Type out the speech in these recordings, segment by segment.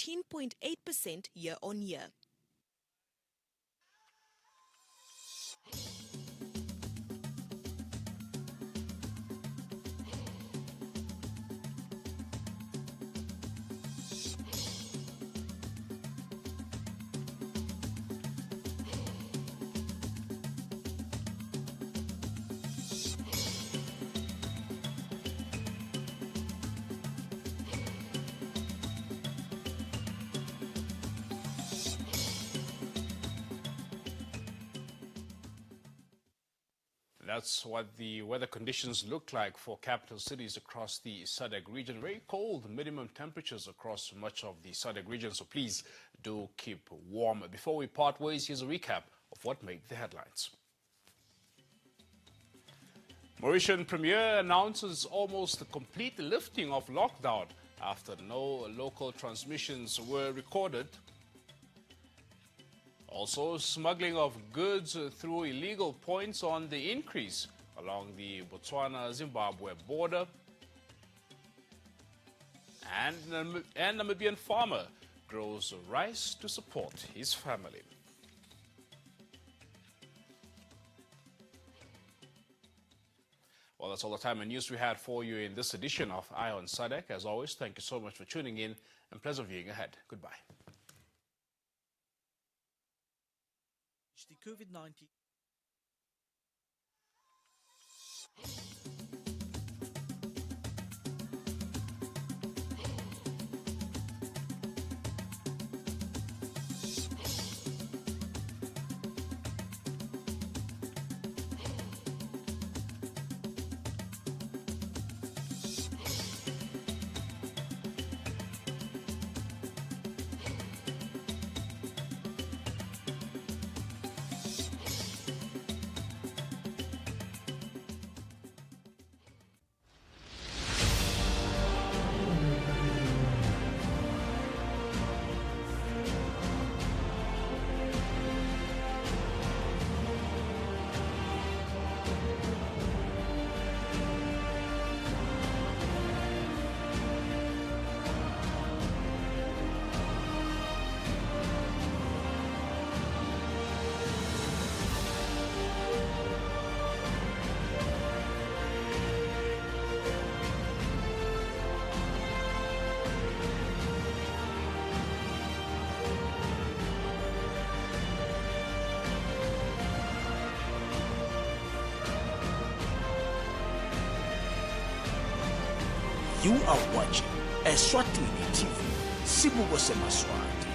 10.8% year-on-year. That's what the weather conditions look like for capital cities across the SADC region. Very cold minimum temperatures across much of the SADC region, so please do keep warm. Before we part ways, here's a recap of what made the headlines. Mauritian Premier announces almost a complete lifting of lockdown after no local transmissions were recorded. Also, smuggling of goods through illegal points on the increase along the Botswana-Zimbabwe border. And Namibian farmer grows rice to support his family. Well, that's all the time and news we had for you in this edition of Eye on SADC. As always, thank you so much for tuning in and pleasant viewing ahead. Goodbye. The COVID-19. You are watching Eswatini TV. Sibuko Semaswati.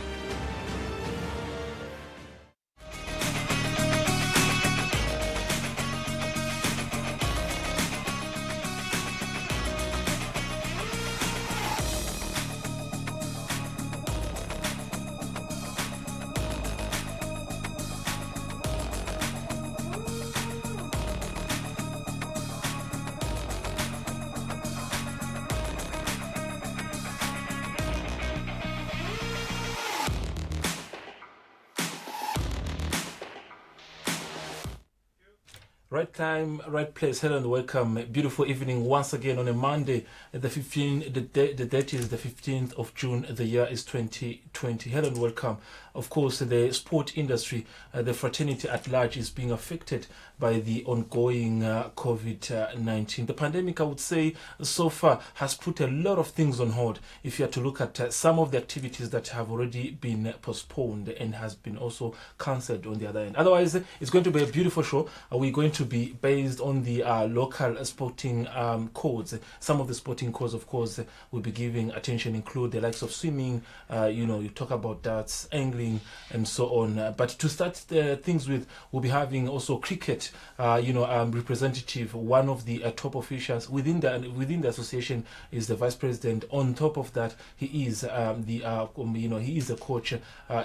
Right time, right place. Hello and welcome. Beautiful evening once again on a Monday, the 15th. The date is the 15th of June. The year is 2020. Hello and welcome. Of course, the sport industry, the fraternity at large, is being affected by the ongoing COVID-19. The pandemic, I would say, so far has put a lot of things on hold. If you are to look at some of the activities that have already been postponed and has been also cancelled on the other end. Otherwise, it's going to be a beautiful show. We're going to be based on the local sporting codes. Some of the sporting codes, of course, will be giving attention, include the likes of swimming, you talk about darts, angling, and so on. But to start things with, we'll be having also cricket, representative. One of the top officials within the association is the vice president. On top of that, he is he is a coach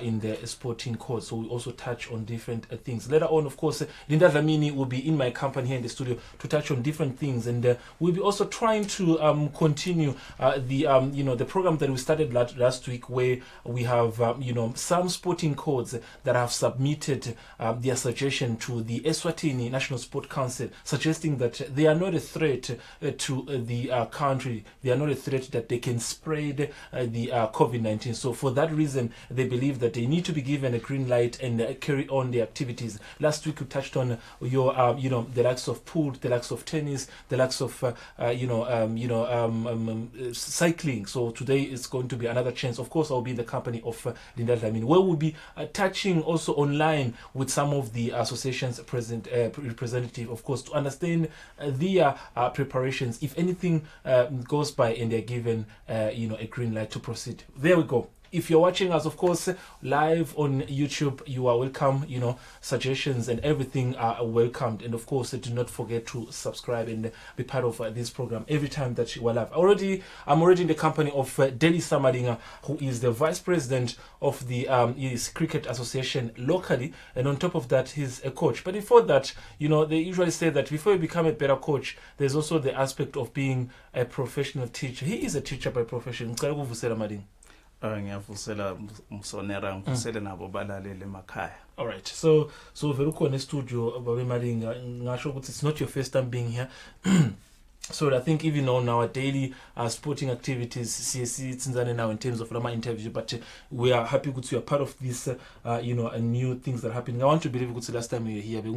in the sporting code. So we also touch on different things. Later on, of course, Linda Dlamini will be be in my company here in the studio to touch on different things, and we'll be also trying to continue the program that we started last week, where we have some sporting codes that have submitted their suggestion to the Eswatini National Sport Council, suggesting that they are not a threat to the country. They are not a threat that they can spread the COVID-19. So for that reason, they believe that they need to be given a green light and carry on their activities. Last week we touched on your the likes of pool, the likes of tennis, the likes of cycling. So today is going to be another chance. Of course, I'll be in the company of Linda Dlamini, where we'll be touching also online with some of the associations representative, of course, to understand their preparations, if anything goes by and they're given a green light to proceed. There we go. If you're watching us, of course, live on YouTube, you are welcome. Suggestions and everything are welcomed. And of course, do not forget to subscribe and be part of this program every time that you are live. I'm already in the company of Delisa Madinga, who is the Vice President of the Cricket Association locally. And on top of that, he's a coach. But before that, they usually say that before you become a better coach, there's also the aspect of being a professional teacher. He is a teacher by profession. All right, so very studio, it's not your first time being here. So I think even on our daily sporting activities, CSC it's now in terms of Lama interview, but we are happy that you are part of this, and new things that are happening. I want to believe it's the last time you were here. To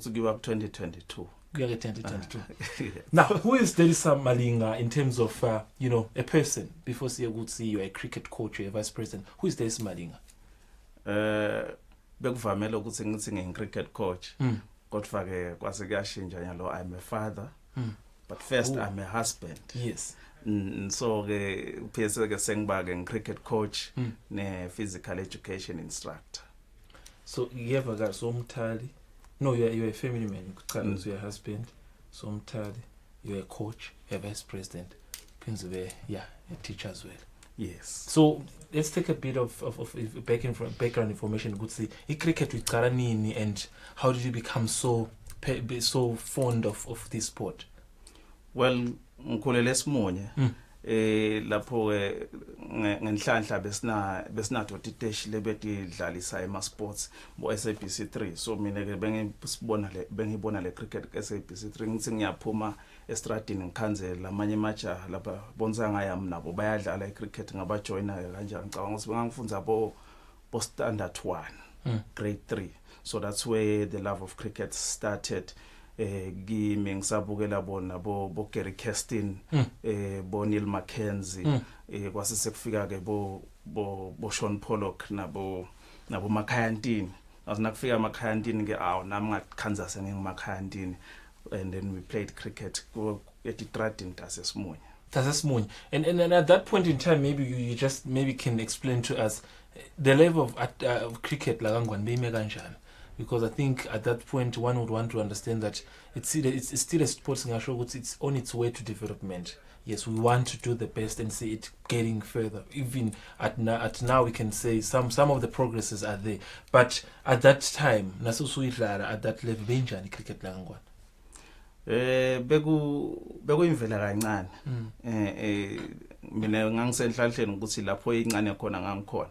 give up 2022. We are 2022. Now, who is Delisa Malinga in terms of, a person? Before you are a cricket coach, you're a vice president. Who is Delisa Malinga? I'm a cricket coach. I'm a father. But first, I'm a husband. Yes. So, I'm cricket coach and physical education instructor. So, you have got some tally. No, you're a family man. You're a husband, so you're a coach, you're a vice president, a teacher as well. Yes. So let's take a bit of background information. Good see, cricket with Karanini, and how did you become so fond of this sport? Well, lapho ngenhlanhla besinato titeshi lebeti dlalisa ema sports bo SABC 3, so mina ke bengibona le cricket ke SABC 3 ngithi ngiyaphuma estradini ngikhanzela amanye majaha lapha bonza ngayami nabo bayadlala icricket ngabajoina kanjani ngicabanga ukuthi bengangifunza bo standard 1 grade 3, so that's where the love of cricket started. Kimi ngisabukela bona bo Gary Kestin, bo Neil Mackenzie, kwase sekufika ke bo Sean Pollock nabo Makhayantini. Nakufika Makhayantini ke nami ngakhanza sengimakhayantini, and then we played cricket at the Tradin Tasesmunye. And at that point in time, maybe you just can explain to us the level of cricket la kangwane beyime kanjani. Because I think at that point one would want to understand that it's still a sport. It's on its way to development. Yes, we want to do the best and see it getting further. Even at now we can say some of the progresses are there. But at that time, at that level, benjani cricket langwan. Beku imvela kancane. Mina ngangisenhlanhleni ukuthi lapho incane khona ngangikhona.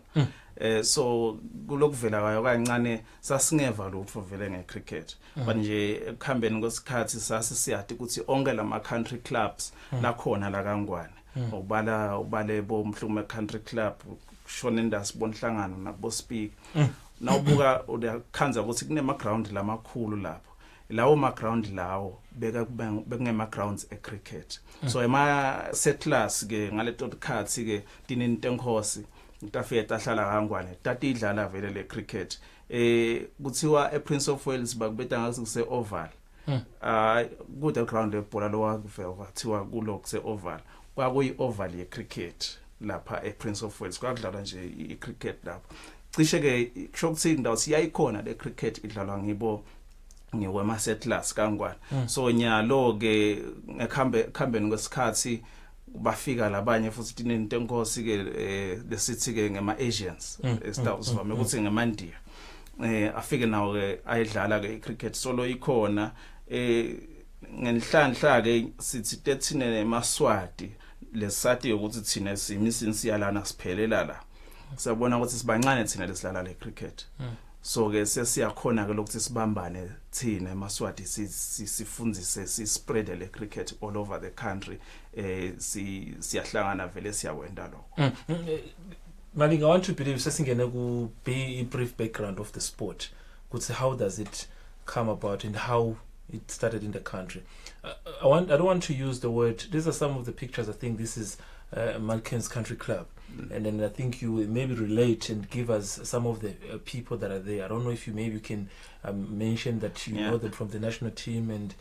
So kulokuvela kwayo kancane sasingeva lutho vele ngecricket, but nje ekuhambeni kwesikhathi sasisiyathi ukuthi onke lama country clubs la khona la kangwane, ubale bo Mhlume Country Club, Shonendas bonhlangano nabo speak. Nawubuka uyakhanza ukuthi kunema ground lamakhulu lapho. Lawo ma ground lawo bekungema grounds ecricket. So ema settlers ke ngaleto khathi ke tinintenghosi Tafeta hlala kangwane tati idlala vele le cricket kuthiwa ePrince of Wales bakubeta ngathi kuse oval kude ground lebhola lokuvela kwathiwa kulo kuse oval kwakuyi oval ye cricket lapha ePrince of Wales kwakudlala nje icricket lapha cishe ke shokuthi indawo siyayikhona le cricket idlalwa ngiwema settlers kangwane. So nyalo ke ekhambeni kwesikhathi bafika labanye futhi tinentenkosi ke lesithi ke ngema Asians esitawusivame ukuthi ngemaNdiya afike nawo ke ayidlala ke cricket solo ikhona ngenhlanhla ke sithi 13 eMaswati lesati ukuthi thina simisini siyalana siphelela la sabona ukuthi sibancane thina lesilala le cricket so ke sesiyakhona ke lokuthi sibambane thina eMaswati sifundzise spread le cricket all over the country siyahlangana vele siyawenda lokho. Malinga, I want to believe sesingene ku be a brief background of the sport. Kuthi how does it come about and how it started in the country. I don't want to use the word. These are some of the pictures. I think this is Malkin's Country Club, and then I think you maybe relate and give us some of the people that are there. I don't know if you maybe can mention that you know them from the national team, and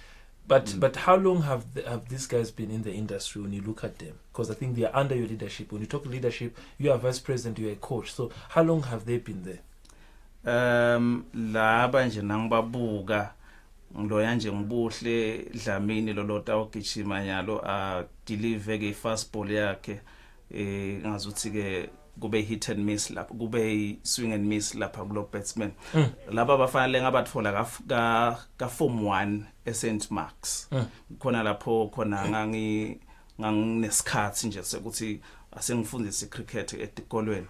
but how long have these guys been in the industry when you look at them? Because I think they are under your leadership. When you talk leadership, you are vice president, you are a coach. So how long have they been there? Laba nje nangibabuka ngiloya nje ngibuhle Dlamini lolota ogijima nyalo a deliver ke fast ball yakhe ngazuthi ke kube hit and miss lapha kube swing and miss lapha kulo batsman laba bafanele ngabatfola ka form 1 eSt Marks khona lapho khona nganginesikhathi nje sekuthi asengifundisa cricket etikolweni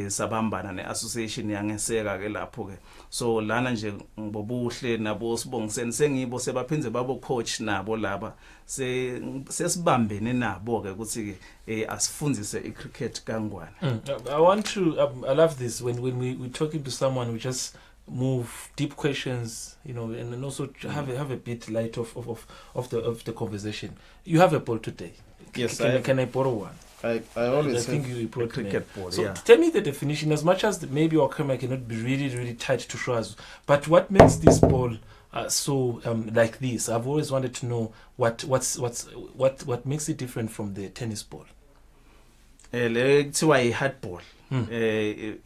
sabambana neassociation yangeseka ke lapho ke so lana nje ngibobuhle nabo sibongiseni sengibo sebaphinze babo coach nabo laba sesibambene nabo ke ukuthi ke asifundise icricket kangwana. I love this when we talking to someone, we just move deep questions, you know, and then also have a bit light of the conversation. You have a ball today. Yes, can I borrow one? I always think you brought cricket ball. So tell me the definition. As much as maybe our camera cannot be really tight to show us, but what makes this ball so like this? I've always wanted to know what makes it different from the tennis ball. Le kuthiwa i-hard ball.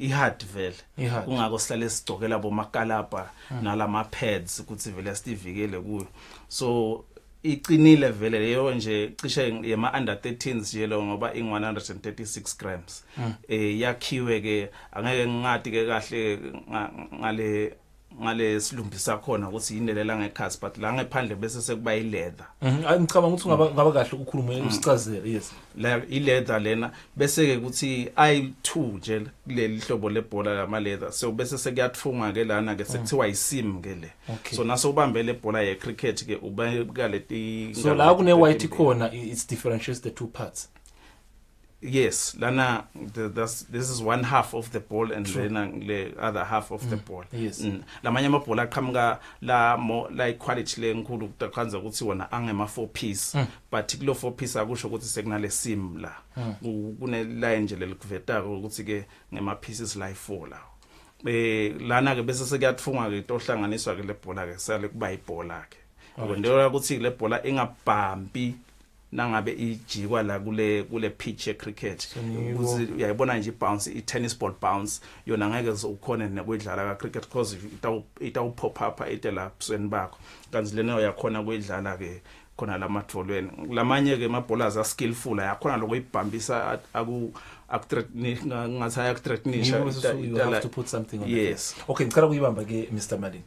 I-hard vele. Kungako sihlale sigcokela bomakalapa nalama pads ukuthi vele sivikele kuyo. So iqinile vele leyo nje cishe yema under 13s yelo ngoba ing136 grams yakhiwe ke angeke ngingadi ke kahle ngale silumbisa khona ukuthi yinelela ngekhasi but la ngephandle bese sekuba ileather ngicabanga ukuthi ngaba kahle ukukhuluma usicazele. Yes, la ileather lena bese ke ukuthi i2 nje kuleli hlobo lebhola lama leather so bese sekuyathunga ke lana ke sekuthiwa isim ke le so naso ubambe le bhola ye cricket ke ubeka leti so la kune white khona it differentiates the two parts. Yes, lana this is one half of the ball and then the other half of the ball. Yes. Lamanye amabhola aqhamuka la more like quality lenkulu kutaqhanza ukuthi wona angema 4 piece but kulo 4 piece akusho ukuthi sekunale sim la kune line nje lelikuveta ukuthi ke ngema pieces la 4 la lana ke bese sekuyathunga ke tohlanganiswa ke le bhola ke sale kuba ibhola ke ngoba ukuthi le bhola ingabhambi nangabe ijikwa la kule pitch ye cricket ukuthi uyayibona nje bounce I tennis ball bounce yona ngeke ukhona nekudlala ka cricket because ita pop up etela busweni bakho kanti lena uyakhona kuyidlala ke khona lamadvolweni lamanye ke mabowlers are skillful ayakhona lokuyibhambisa ngathi ayakuthreatenisha you have to put something on. Yes. Okay, ngicela kuyibamba ke Mr. Malin.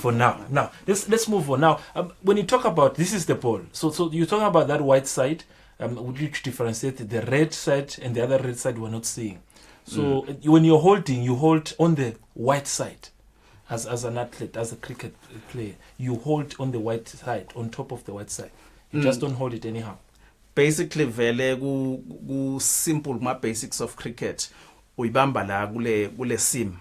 For now let's move on now. When you talk about this is the ball, so you're talking about that white side, would you differentiate the red side and the other red side we're not seeing? So when you're holding, you hold on the white side as an athlete, as a cricket player, you hold on the white side, on top of the white side, you just don't hold it anyhow. Basically vele ku simple ma basics of cricket uyibamba la kule sim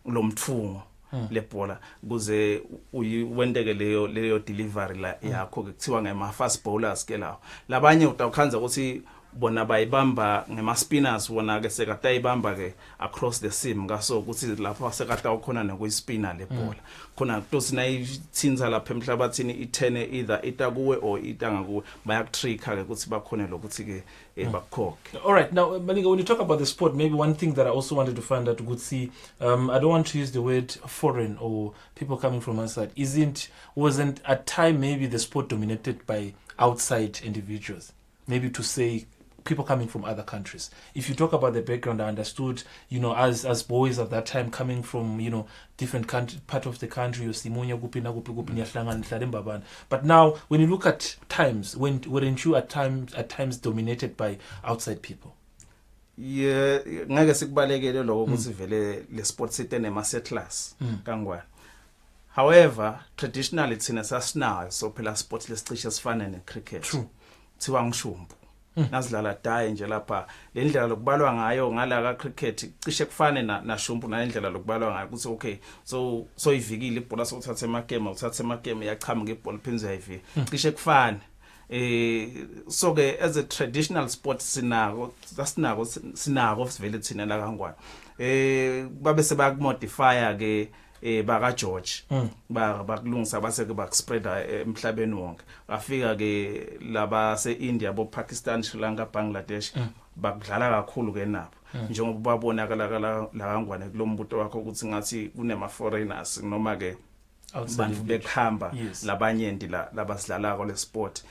lo mthungo le bhola kuze uyiwendeke leyo delivery la yakho ke kuthiwa ngema fast bowlers ke lawo labanye utawukhanza ukuthi bona bayibamba ngema spinners wona ke sekatayibamba ke across the sim ngaso ukuthi lapho sekata ukhona nokuyispinner le bhola khona kutosina ithinza lapha emhlabathini ithene either itakuwe or itangakuwe bayakutricka ke ukuthi bakhona lokuthi ke bakhokhe. All right, now Malinga, when you talk about the sport, maybe one thing that I also wanted to find out would see I don't want to use the word foreign or people coming from outside. Wasn't at time maybe the sport dominated by outside individuals, maybe to say people coming from other countries. If you talk about the background, I understood, as boys at that time coming from, different part of the country, but now when you look at times, weren't you at times dominated by outside people? Yeah, ngeke sikubalekele lokho ukuthi vele le sport sitene master class kangwane. However, traditionally thina sasinayo so phela sport lesicishe sifana necricket. True. Thiwa ngishumbu. Nazidlala daye nje lapha le ndlela lokubalwa ngayo ngala ka cricket cishe kufane na shumbu na indlela lokubalwa ngayo ukuthi okay so ivikile ibhola sokuthatha emagame yachama ngebhola phinze yayivi cishe kufane so ke as a traditional sport sinako sivele thina la kangwane babe sebakumodifya ke baka George bakulungisa base ke bakuspreada emhlabeni wonke afika ke laba se-India bo Pakistan, Sri Lanka, Bangladesh bakudlala kakhulu ke nabo njengoba babonakala la kangwane kulombuto wakho ukuthi ngathi kunema foreigners noma ke bantu bekhamba labanyendi labasidlalako le sport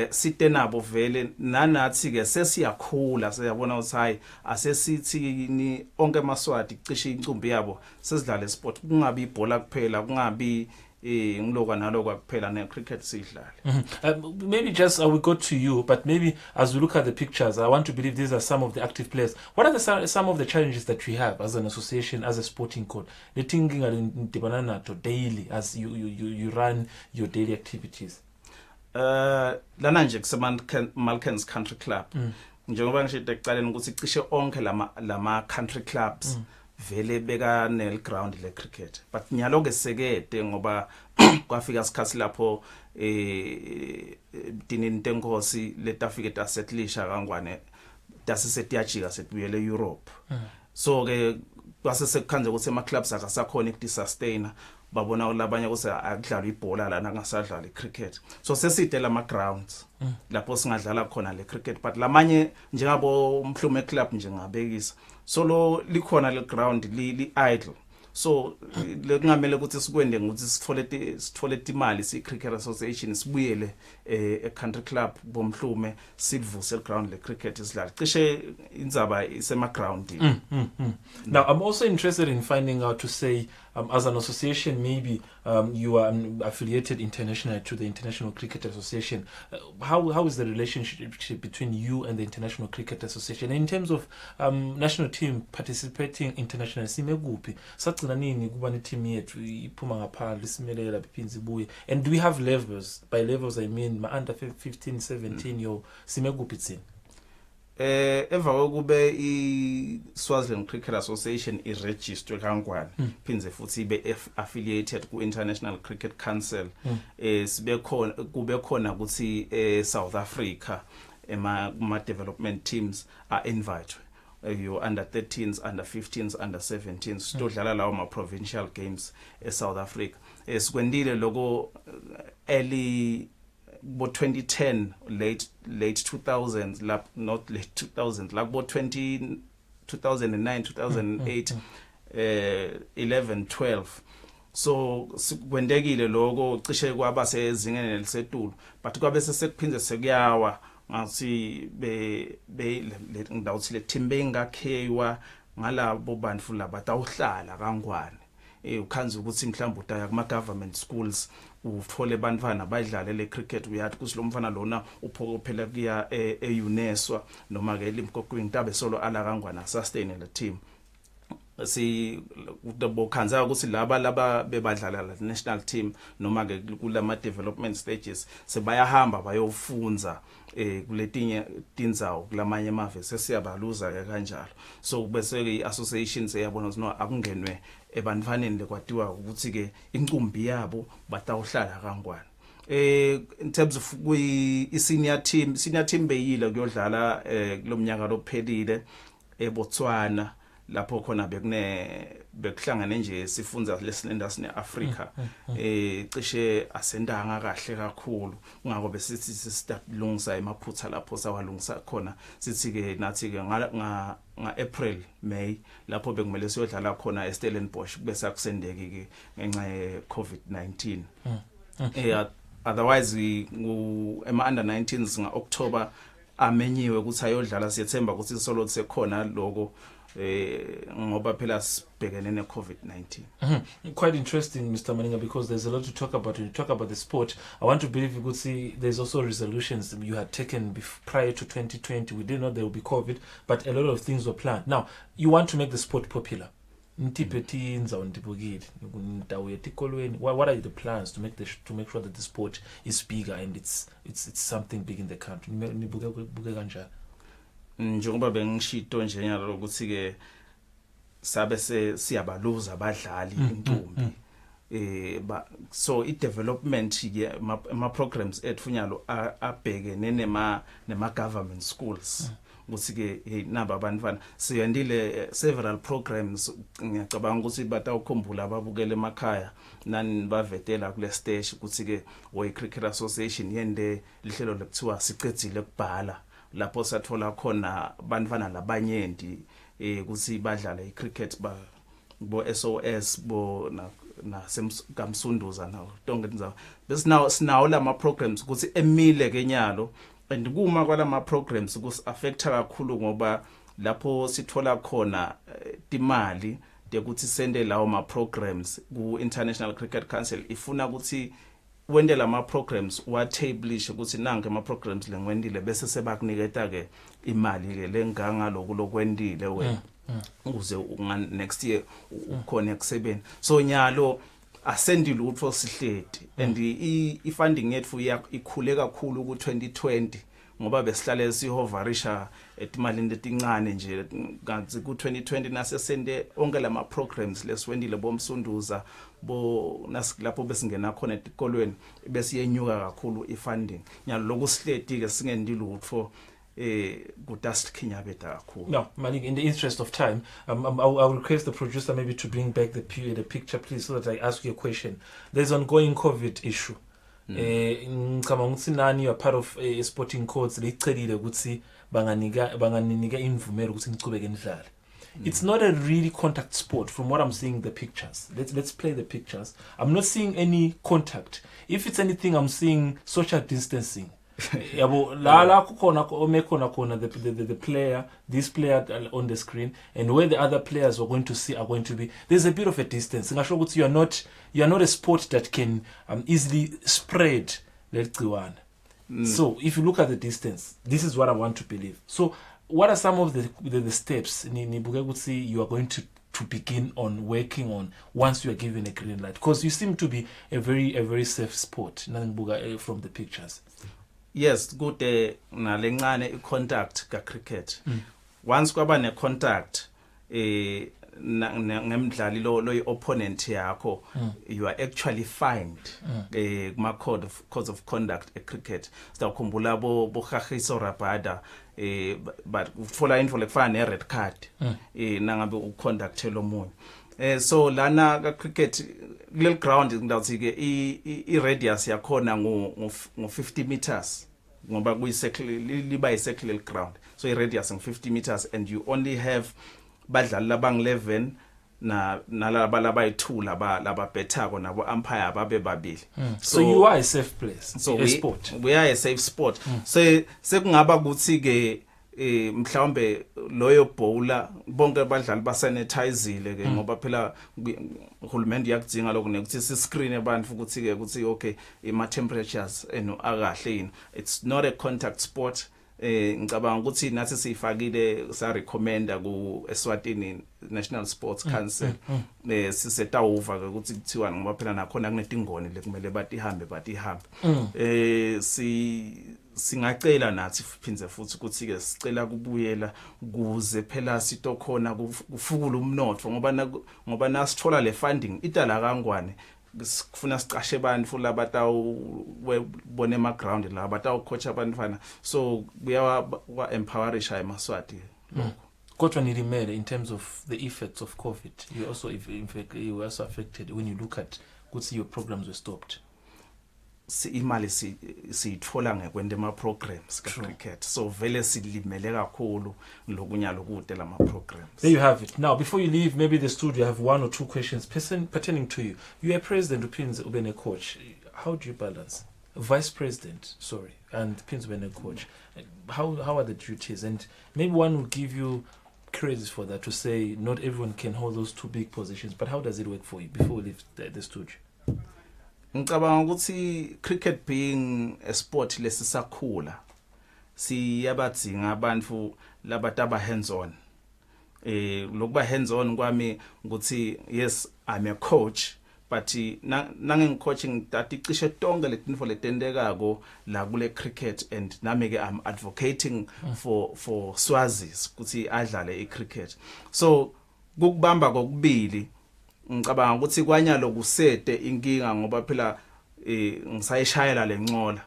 site nabo vele nanathi ke sesiyakhula siyabona ukuthi hayi asesithini onke amaswati cishe incumbi yabo sesidlala sport kungabi ibhola kuphela kungabi ngiloka naloka kuphela ne cricket sidlala. Maybe just I will go to you, but maybe as we look at the pictures, I want to believe these are some of the active players. What are some of the challenges that we have as an association, as a sporting code? The thinking daily as you run your daily activities. Lana nje Malkens Country Club. Njengoba ngishite ekuqaleni ukuthi cishe onke lama country clubs vele beka nel ground le cricket, but nyalo ke sekede ngoba kwafika isikhathi lapho dinini tenkosi letafike tasetlisha kangwane tasisetiyajika setbuyele Europe. So ke kwase sekukhanze ukuthi ema clubs akasakhona ukusustaina babona labanye ukuthi akudlalwa ibhola lana ngasadlala icricket, so seside lama grounds lapho singadlala khona le cricket, but lamanye njengabo Mhlume Club nje ngabekisa so lo likhona le ground li idle, so lekungamele ukuthi sikwende ukuthi sithole imali si cricket association sibuyele country club bomhlume sidvuse ground le cricket isidlala cishe indzaba isema ground. Now I'm also interested in finding out to say as an association, maybe you are affiliated internationally to the International Cricket Association. How is the relationship between you and the International Cricket Association in terms of national team participating internationally? And do we have levels? By levels I mean my under 15, 17 your simegupitsin. Eva kube I Swaziland Cricket Association is registered kangwane phinze futhi be affiliated ku International Cricket Council sibe khona kube khona ukuthi South Africa ma development teams are invited you under 13s, under 15s, under 17s todlala lawo ma provincial games South Africa sikwendile lokho early 2010 late 2000s not late 2000s like 2009 2008 11 12 so sikwendekile lokho cishe kwaba sezingene elisetulu but kwabe sekuphindze sekuyawa ngathi be ngidawuthi le team bengakhewa ngalabo bantu labatawuhlala kangwane ukhanza ukuthi mhlawumbe utaya kuma government schools uthole bantwana badlale le cricket uyathi kusi lo mfana lona uphokophela kuya eUNESWA noma ke Limpopo intabe solo ala kangwana sustain le team si ubokhanza ukuthi laba bebadlala la national team noma ke kulama development stages sebayahamba bayofunza kuletinye tindzawo kulamanye amave sesiyabaluza ke kanjalo so bese ke associations eyabona ukuthi no akungenwe ebantwaneni lekwatiwa ukuthi ke incumbi yabo batawuhlala kangwane in terms of senior team beyile kuyodlala kulomnyaka lophelile eBotswana lapho khona bekuhlangane nje sifunza lesinenda sine Africa cishe asendanga kahle kakhulu kungako besithi start lungisa emaphutha lapho sawalungisa khona sithi ke nathi ke nga April May lapho bekumele siyodlala khona eStellenbosch bese akusendeki ke ngenxa ye COVID-19 otherwise ema under 19s nga October amenyiwe ukuthi ayodlala siyethemba ukuthi solo sekhona lokho ngoba phela sibhekene ne-COVID-19. Quite interesting, Mr. Maninga, because there's a lot to talk about. When you talk about the sport, I want to believe you could see there's also resolutions you had taken prior to 2020. We didn't know there would be COVID, but a lot of things were planned. Now, you want to make the sport popular. What are the plans to make sure that the sport is bigger and it's something big in the country? Njengoba bengishito nje nyalo ukuthi ke sabe siyabaluza abadlali intombi so I development ke ama programs ethunyalo abhekene nema government schools ukuthi ke naba abantwana siyendile several programs ngiyacabanga ukuthi batawukhumbula ababukele emakhaya nani bavetela kule stage ukuthi ke World Cricket Association yende lihlelo lekuthiwa sicedzile kubhala lapho sathola khona abantwana labanyenti ukuthi badlala icricket bo SOS bo na semkamsunduza na tonke nza bese now sinawo lama programs ukuthi emile kenyalo and kuma kwalama programs ukuthi affecta kakhulu ngoba lapho sithola khona imali ukuthi sende lawo ma programs ku International Cricket Council ifuna ukuthi wende lama programs watablishe ukuthi nange ama programs lengwendile bese sebakuniketa ke imali ke lenganga lokwendile wena ukuze next year ukhona ekusebeni so nyalo asendile utho sihledi and I funding yethu ikhule kakhulu ku 2020 ngoba besihlale sihovarisha etimali letincane nje kanti ku 2020 nasesende onke lama programs lesiwendile bomsunduza bo nasilapho besingena khona etikolweni bese yenyuka kakhulu ifunding nyalo lokusihledi ke singendile utho No, Malik, in the interest of time, I'll request the producer maybe to bring back the picture, please, so that I ask you a question. There's ongoing COVID issue. You are part of sporting codes. It's not a really contact sport from what I'm seeing the pictures. Let's play the pictures. I'm not seeing any contact. If it's anything, I'm seeing social distancing. The player, this player on the screen, and where the other players are going to see are going to be. There's a bit of a distance. You are not a sport that can easily spread. So if you look at the distance, this is what I want to believe. So what are some of the steps you are going to begin on working on once you are given a green light? Because you seem to be a very safe sport from the pictures. Yes, good nalencane contact ka cricket. Once kwaba ne contact ngemidlali lo opponent yakho you are actually fined kuma code of conduct e cricket. Sitawukhumbula bo Hagiso Rabada but uthola info lekufana ne red card nangabe uconduct lo munye. So lana ka cricket little ground ngawuthi ke I radius yakhona ngo 50 meters ngoba liba I circular ground so I radius ng 50 meters and you only have badlali labang 11 na laba 2 laba bethako nabo umpire babe babili. So you are a safe place. So we are a safe sport. So sekungaba ukuthi ke mhlawumbe loyo bowler bonke abadlali basanitizile ke ngoba phela uhulumende yakudinga lokho nekuthi si screen abantu ukuthi ke ukuthi okay ima temperatures akahle yini. It's not a contact sport. Ngicabanga ukuthi nathi sifakile sa recommenda ku Eswatini National Sports Council siseta over ukuthi kuthiwa ngoba phela nakhona kunetingoni lekumele batihambe singacela nathi phindze futhi ukuthi ke sicela kubuyela kuze phela sitokhona kufukula umnotho ngoba nasithola le funding itala kangwane kufuna sicashe abantu labatawubona ema ground la batawucoach abantwana so kuyawa empowerisha emaswati kodwa nilimele in terms of the effects of COVID. You also you were also affected when you look at ukuthi your programs were stopped. Imali sithola ngekwenda ama programs ka cricket so vele silimele kakhulu lokunyalo kude lama programs. There you have it. Now before you leave, maybe the studio, I have 1 or 2 questions pertaining to you. You are president, Upinze Ubene coach. How do you balance? vice president, and principal coach. How are the duties? And maybe one will give you credit for that, to say not everyone can hold those two big positions, but how does it work for you before we leave the studio? Ngicabanga ukuthi cricket being a sport lesisakhula siyabadzinga abantu labataba hands on. Lokuba hands on kwami ukuthi yes, I'm a coach, but nange coaching tati cishe tonke letinfo letendekako la kule cricket, and nami ke I'm advocating for Swazis ukuthi adlale icricket. So kukubamba kokubili, ngicabanga ukuthi kwanyalo kusete inkinga ngoba phela ngisayishayela lencola,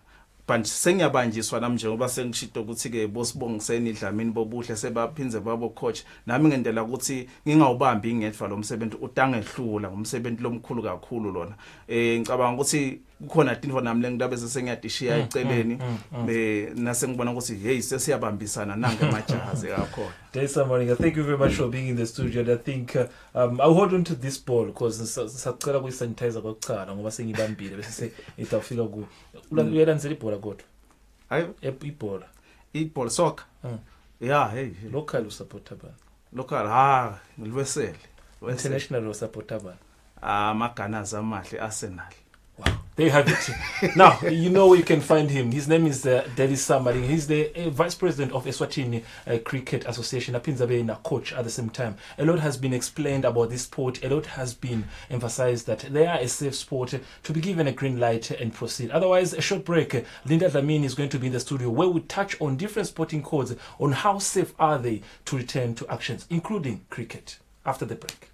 but sengiyabanjiswa nami njengoba sengishito ukuthi ke bosibongiseni Dlamini bobuhle sebaphinze babo coach, nami ngendlela ukuthi ngingawubambi ingedva lo msebenzi utangehlula ngumsebenzi lomkhulu kakhulu lona. Ngicabanga ukuthi kukhona tinfo nami lengidabe sengiyadishiya eceleni nase ngibona ukuthi hey sesiyabambisana nange majahaze kakhona. Desa Maringa, thank you very much for being in the studio. And I think I'll hold on to this ball because sacela ku sanitizer kokucala ngoba sengibambile bese itafika ku uyalandzela ibhola kodwa. Hayi ibhola soccer. Yeah, hey. Local usupporta bani? Local ngilwesele. International usupporta bani? Maganazi amahle Arsenal. Wow, there you have it. Now, you know where you can find him. His name is Desa Maringa. He's the Vice President of Eswatini Cricket Association, Apinzabe and a coach at the same time. A lot has been explained about this sport. A lot has been emphasized that they are a safe sport to be given a green light and proceed. Otherwise, a short break. Linda Dlamini is going to be in the studio where we touch on different sporting codes on how safe are they to return to actions, including cricket. After the break.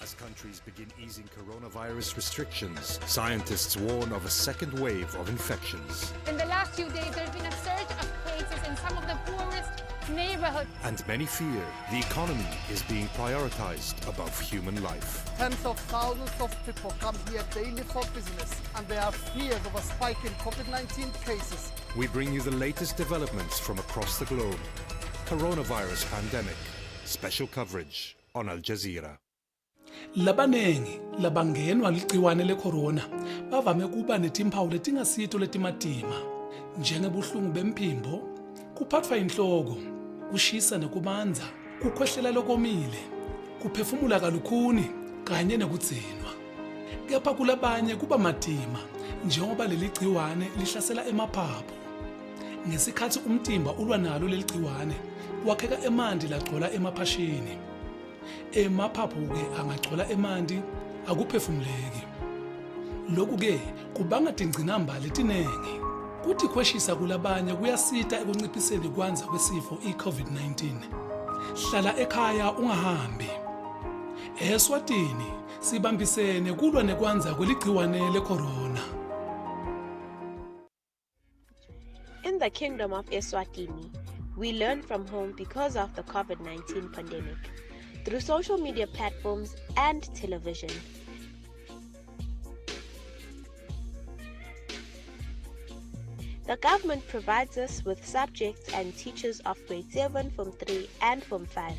As countries begin easing coronavirus restrictions, scientists warn of a second wave of infections. In the last few days, there's been a surge of cases in some of the poorest neighborhoods. And many fear the economy is being prioritized above human life. Tens of thousands of people come here daily for business, and there are fears of a spike in COVID-19 cases. We bring you the latest developments from across the globe. Coronavirus pandemic. Special coverage on Al Jazeera. Labanengi labangenwa ligciwane lecorona bavame kuba netimpawu letingasito letimatima njengebuhlungu bemphimbo, kuphathwa inhloko, kushisa nekubanza, kukhwehlela lokomile, kuphefumula kalukhuni kanye nekudzinwa. Kepha kulabanye kuba matima njengoba leli gciwane lihlasela emaphaphu. Ngesikhathi umtimba ulwa nalo leli gciwane, wakheka emanti lagcola emaphashini. Emaphaphu ke angagcola emanti akuphefumuleki. Lokhu ke kubanga tingcinamba letinengi. Kuthi kweshisa kulabanye kuyasita ekunciphiseni kwanza kwesifo iCovid-19. Hlala ekhaya ungahambi. Eswatini sibambisene kulwa nekwanza kweligciwane lecorona. In the Kingdom of Eswatini, we learn from home because of the COVID-19 pandemic, through social media platforms and television. The government provides us with subjects and teachers of grade 7, Form 3 and Form 5.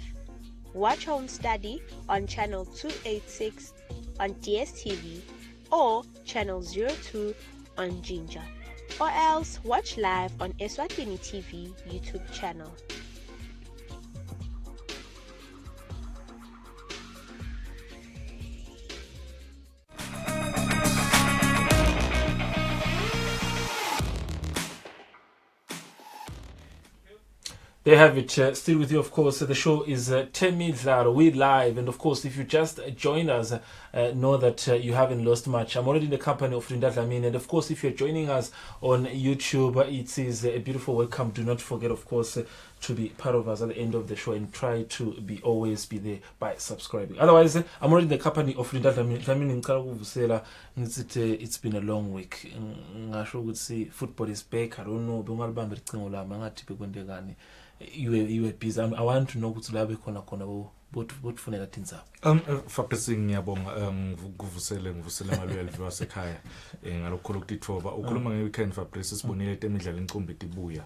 Watch Home Study on channel 286 on DSTV or channel 02 on Ginger, or else watch live on Eswatini TV YouTube channel. They have it. Still with you, of course. The show is Temidlalo. We're live. And of course, if you just join us, know that you haven't lost much. I'm already in the company of Linda Dlamini. And of course, if you're joining us on YouTube, it is a beautiful welcome. Do not forget, of course, to be part of us at the end of the show and try to always be there by subscribing. Otherwise, I'm already in the company of Linda Dlamini. It's been a long week. I would say football is back. I don't know. You were busy. I want to know what's like kona but funeka tinza. Fabrice ngiyabonga ngivusele malwelo wasekhaya ngalokho lokutithoba ukhuluma ngeweekend Fabrice sibonile Temidlalo incumbi tibuya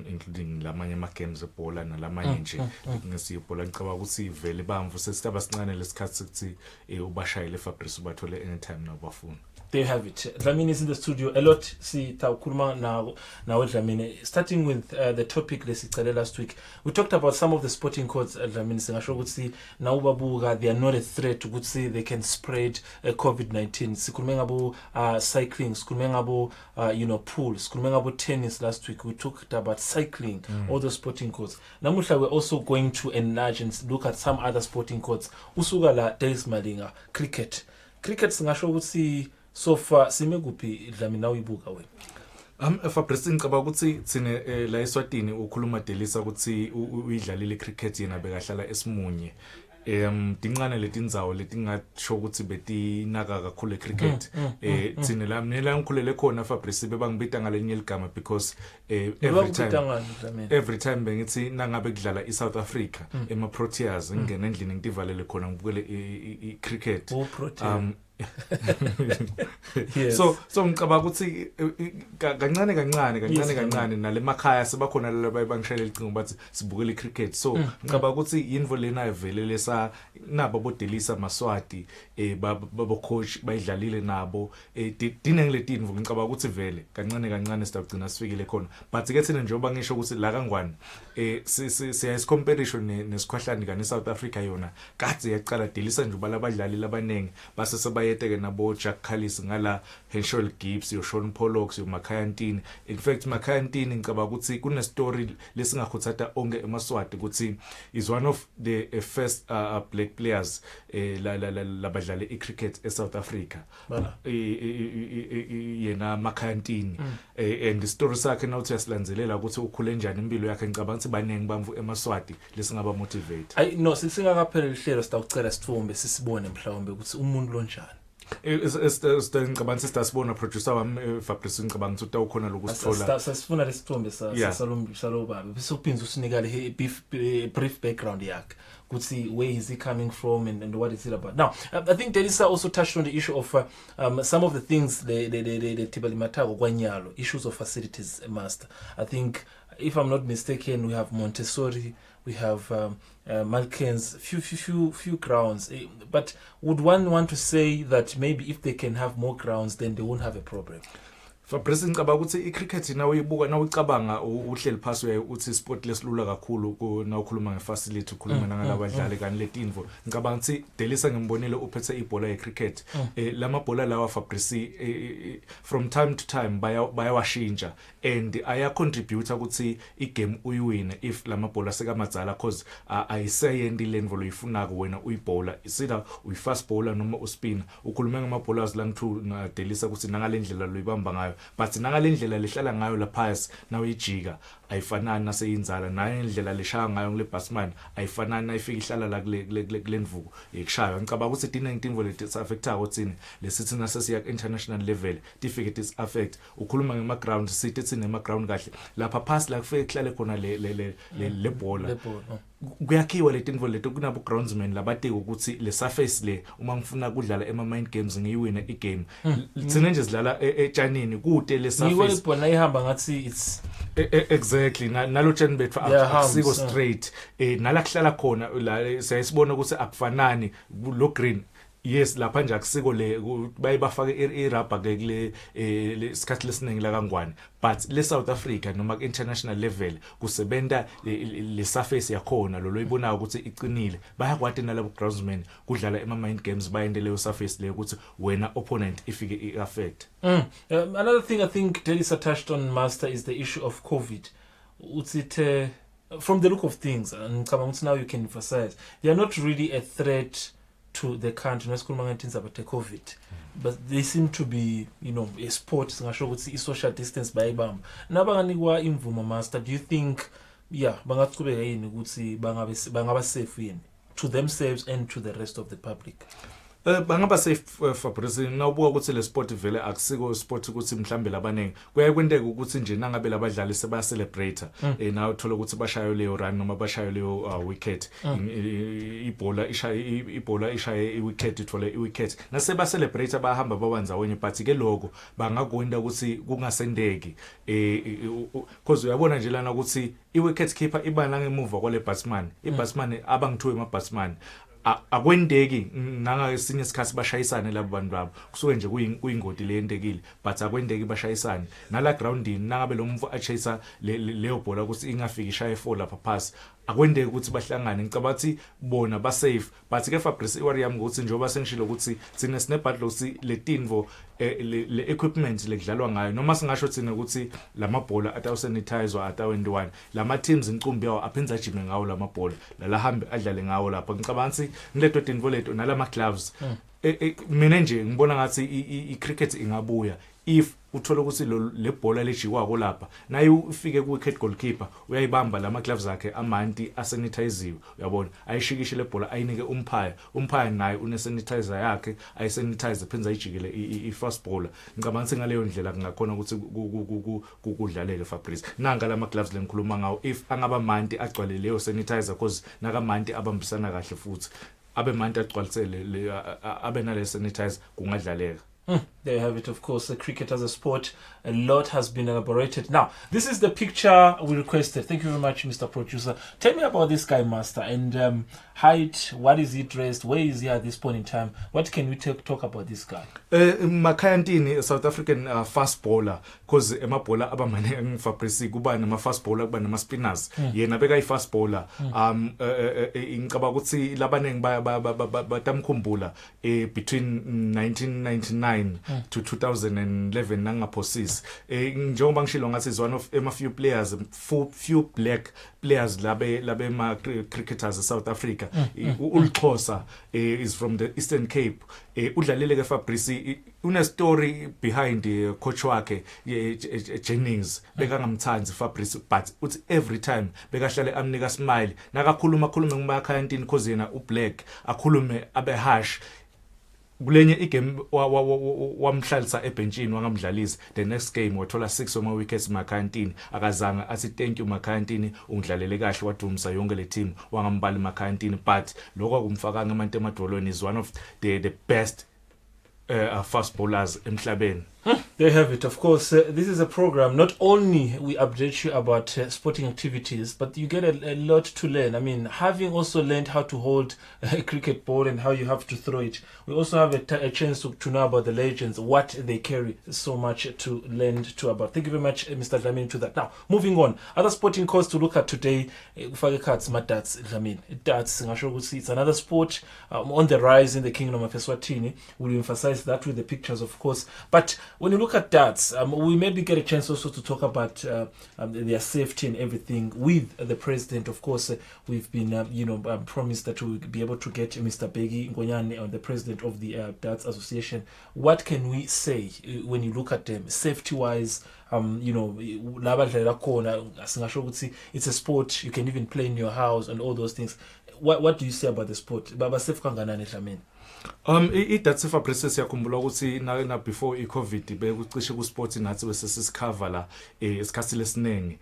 including lamanye ama games ebhola nalamanye nje ngesibhola ngicabanga ukuthi vele bamvu sesitaba sincane lesikhathi ukuthi ubashayile Fabrice ubathole anytime nabafuna. There you have it. Dlamini is in the studio. A lot sitawukhuluma now Dlamini. Starting with the topic lesicele last week. We talked about some of the sporting codes Dlamini singasho ukuthi now babuka they are not a threat ukuthi they can spread COVID-19. Sikhulume ngabo cycling, sikhulume ngabo pool, sikhulume ngabo tennis last week. We talked about cycling, all those sporting codes. Namuhla we're also going to enlarge and look at some other sporting codes. Usuka la Dennis Malinga, cricket. Cricket singasho ukuthi so far sime kuphi Dlamini uyibuka wena? Fabrice ngicabanga ukuthi thina la Eswatini ukhuluma delisa ukuthi uyidlalile cricket yena bekahlala eSimunye. Dinqane letindzawo letingasho ukuthi betinaka kakhulu cricket. Thina la mina ngikhulele khona Fabrice bebangibita ngalenye ligama because every time bengithi nangabe kudlala iSouth Africa ema Proteas ngene endlini ngitivalele khona ngibukele icricket. Yes. So ngicabanga ukuthi kancane nalemakhaya sebakhona laba bangishayela icingo bathi sibukele cricket. So ngicabanga ukuthi yinvo lena evele lesa nabo bodelisa Maswati babo coach bayidlalile nabo dinenge letinvo ngicabanga ukuthi vele kancane sitagcina sifikile khona. But ke thina njengoba ngisho ukuthi la kangwane siya competition nesikhwahlani kane South Africa yona kade yaqala delisa nje balabadlali labanengi base sebayeteke nabo Jack Callis ngala Henshall Gibbs yo Sean Pollock yo Makayantini. In fact Makayantini ngicabanga ukuthi kune story lesingakhuthata onke eMaswati ukuthi is one of the first black players labadlali icricket eSouth Africa. Yena Makayantini and the story sakhe nawuthi yasilandzelela ukuthi ukhule njani impilo yakhe ngicabanga ukuthi banengi bamvu eMaswati lesingaba motivate. No singakaphela ihlelo sitawucela sithombe sisibone mhlawumbe ukuthi umuntu lonjani. Ngicabanga sisibona producer wami Fabrice ngicabanga ukuthi utawukhona lokusithola. Sasifuna lesithombe salobaba bese uphinza usinikale brief background yakhe. See where is he coming from and what is it about. Now, I think Delisa also touched on the issue of some of the things the Tibalimatako Gwanyalo, issues of facilities, master. I think, if I'm not mistaken, we have Montessori, we have Malkins, few grounds. But would one want to say that maybe if they can have more grounds, then they won't have a problem? Fabrice ngicabanga ukuthi icricket nawo uyibuka nawo ucabanga uhleli phansi uyaye uthi sport lesilula kakhulu na ukhuluma ngefacility ukhuluma ngalabadlali kani letinvo ngicabanga ukuthi Delisa ngimbonile uphethe ibhola yecricket lamabhola lawa Fabrice from time to time bayawashintsha and aya contribute ukuthi igame uyiwine if lamabhola sekamadzala cause ayiseyendi level uyifunako wena uyibhola isida uyifast bowler noma uspin ukhuluma ngamabhola azilangithu na Delisa ukuthi nangalendlela loyibamba ngayo. But nangalendlela lihlala ngayo laphasi nawuyijika ayifanani naseyinzala nayo indlela leshaya ngayo ngile batsman ayifanani ayifika ihlala la kule ndvuku ekushaya ngicabanga ukuthi dinentinvo leti affecta uthini lesithi nasesiya international level tifike tis affect ukhuluma ngema ground sithi sinema ground kahle lapha phansi la kufike kuhlale khona le bhola kuyakhiwa letinvo leti kunabo groundsmen labati ukuthi le surface le uma ngifuna kudlala ema mind games ngiyiwine igame thina nje sidlala etshanini kude le surface ngiwe ibona ihamba ngathi it's exactly nalo tshani bethu akusiko straight nala kuhlala khona la siyasibona ukuthi akufanani lo green. Yes lapha nje akusiko le bayibafake irubber ke kule lesikhathi lesiningi la kangwane but le South Africa noma international level kusebenta le surface yakhona lo loyibona ukuthi iqinile bayakwati nalabo groundsmen kudlala ema mind games bayende leyo surface le ukuthi wena opponent ifike iaffect. Another thing I think Delisa touched on, Master, is the issue of COVID. From the look of things, and now you can emphasize, they are not really a threat to the country. About COVID, but they seem to be, a sport. Social distance by bam. Nabanganiwa imvuma, Master. Do you think, bangaba safe to themselves and to the rest of the public? Bangaba safe Fabrice nawubuka ukuthi le sport vele akusiko sport ukuthi mhlambe labanenge kuyaye kwenteke ukuthi nje nangabe labadlali sebaya celebrate nawe uthola ukuthi bashayo leyo run noma bashayo leyo wicket ibhola ishaye iwicket ithole iwicket nase ba celebrate bahamba babanzawenye but ke lokho bangakwenda ukuthi kungasendeki because uyabona nje lana ukuthi iwicket keeper ibana ngemuva kwale batsman ibatsman abangithiwe ama batsman akwendeki nanga esinye isikhathi bashayisane labo bantu babo kusuke nje kuyingodi leyendekile but akwendeki bashayisane nala groundini nangabe lo mvu achase leyo bhola ukuthi ingafiki ishaye 4 lapha pass akwendeki ukuthi bahlangane ngicabathi bona ba safe but ke Fabrice iwari yami ukuthi njoba sengishilo ukuthi sine snebhadlo si letinvo le equipment lekudlalwa ngayo noma singasho thina ukuthi lamabhola atawusanitizwa atawendiwana lama teams incumbi yawo aphenza ajime ngawo lamabhola la hambe adlale ngawo lapha ngicabansi nileto tinvo leto nalama gloves mina nje ngibona ngathi icricket ingabuya if uthola ukuthi le bhola lejikwako lapha naye ufike ku wicket goalkeeper uyayibamba lama gloves akhe amanti asanitiziwe uyabona ayishikishe le bhola ayinike umpire naye une sanitizer yakhe ayisanitize phenza ijikele I fast bowler ngicabanga ngaleyo ndlela kungakhona ukuthi kudlaleke Fabrice nanga lama gloves lengikhuluma ngawo if angaba manti agcwale leyo sanitizer cause naka manti abambisana kahle futhi abe manti agcwalisele abe nale sanitizer kungadlaleka. There you have it, of course, cricket as a sport. A lot has been elaborated. Now, this is the picture we requested. Thank you very much, Mr. Producer. Tell me about this guy, Master, and height, what is he dressed, where is he at this point in time? What can we talk about this guy? Makayantini, South African fast bowler, because emabhola abamane Fabrice kuba nama fast bowler kuba nama spinners. Yena beka fast bowler. Ngicabanga ukuthi labanenge batamkhumbula between 1999 to 2011 nangaphosisi njengoba ngishilo ngathi is one of few players few black players labe ma cricketers eSouth Africa uLxhosa is from the Eastern Cape udlalile ke Fabrice une story behind coach wakhe Jennings bekangamthanzi Fabrice but uthi every time bekahlale amnika smile nakakhuluma nguMakayantini because yena uBlack akhulume abe harsh kulenye igame wamhlalisa ebenchini wangamdlalisa the next game wathola 6 oma wickets Makayantini akazanga athi thank you Makayantini ungidlalele kahle wadumisa yonke le team wangambali Makayantini but lokho kumfaka ngemanti emadolweni is one of the best fast bowlers emhlabeni. There you have it. Of course, this is a program. Not only we update you about sporting activities, but you get a lot to learn. I mean, having also learned how to hold a cricket ball and how you have to throw it, we also have a chance to know about the legends, what they carry. So much to learn to about. Thank you very much, Mr. Dlamini, to that. Now, moving on. Other sporting course to look at today. Darts, Dlamini. Darts, it's another sport on the rise in the Kingdom of Eswatini. We'll emphasize that with the pictures, of course. But when you look at darts, we maybe get a chance also to talk about their safety and everything with the president. Of course, we've been, promised that we'll be able to get Mr. Begi Ngonyane, the president of the Darts Association. What can we say when you look at them, safety-wise? It's a sport you can even play in your house and all those things. What do you say about the sport? Baba safe kanganani Dlamini? Idatsi Fabrice siyakhumbula ukuthi na before iCovid bekucishe ku sport nathi bese sisicover la isikhathi lesinengi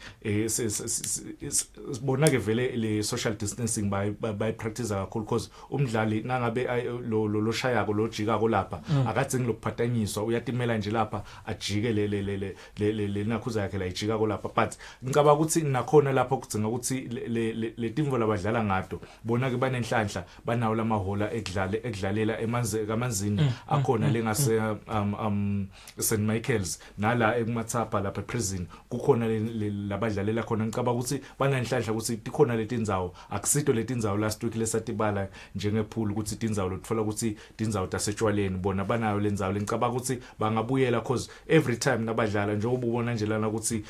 sibona ke vele le social distancing by practice kakhulu because umdlali nangabe lo shayako lo jikako lapha akadzingi lokuphathanyiswa uyatimela nje lapha ajike le nakhuza yakhe la ijikako lapha but ngicabanga ukuthi nakhona lapha kudzinga ukuthi le timvo labadlala ngato bona ke banenhlanhla banawo lamahola ekudlalela emanzini akhona lengase St Michael's nala ekumathapha lapha eprison kukhona labadlalela khona ngicabanga ukuthi banenhlanhla ukuthi ikhona letindzawo akusito letindzawo last week lesatibala njengepool ukuthi tindzawo lothola ukuthi tindzawo tasetshwaleni bona banayo lendzawo ngicabanga ukuthi bangabuyela cause every time nabadlala njengoba ubona nje lana ukuthi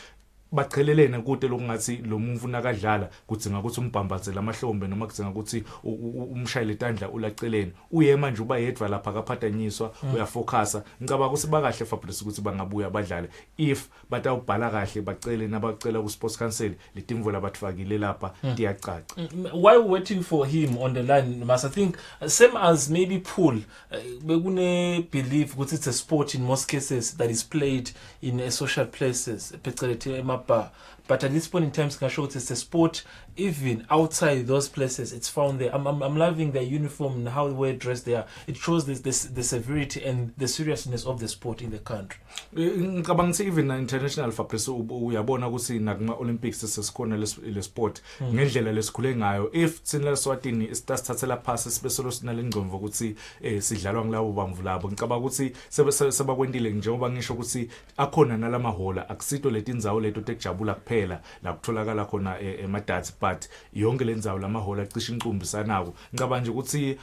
bachelelene kude lokungathi lo muntu nakadlala kudzinga ukuthi umbhambazela amahlombe noma kudzinga ukuthi umshayele itandla ulaceleni uye manje uba yedwa lapha kaphathanyiswa uyafocusa ngicaba ukuthi bakahle Fabrice ukuthi bangabuya badlale if batawubhala kahle bacele nabacela ku sports council letimvo labathfakile lapha tiyacaca. While waiting for him on the line, I think same as maybe pool, begune believe because it's a sport in most cases that is played in social places, but at this point in time, it's a sport even outside those places. It's found there. I'm loving their uniform and how they dressed there. It shows the severity and the seriousness of the sport in the country. Ngicabanga ukuthi even international Fabrice uyabona ukuthi nakuma Olympics sesikhona le sport ngendlela lesikhule ngayo if thina Eswatini sithathathela phasi sibesolo sinalengqondo ukuthi sidlalwa ngilabo bamvu labo ngicabanga ukuthi sebakwendile njengoba ngisho ukuthi akhona nalamahola akusito letindzawo leto tekujabula kuphela la kutholakala khona emadats but yonke lendzawo lamahola acisha inqumbi sanako ngicabanga nje ukuthi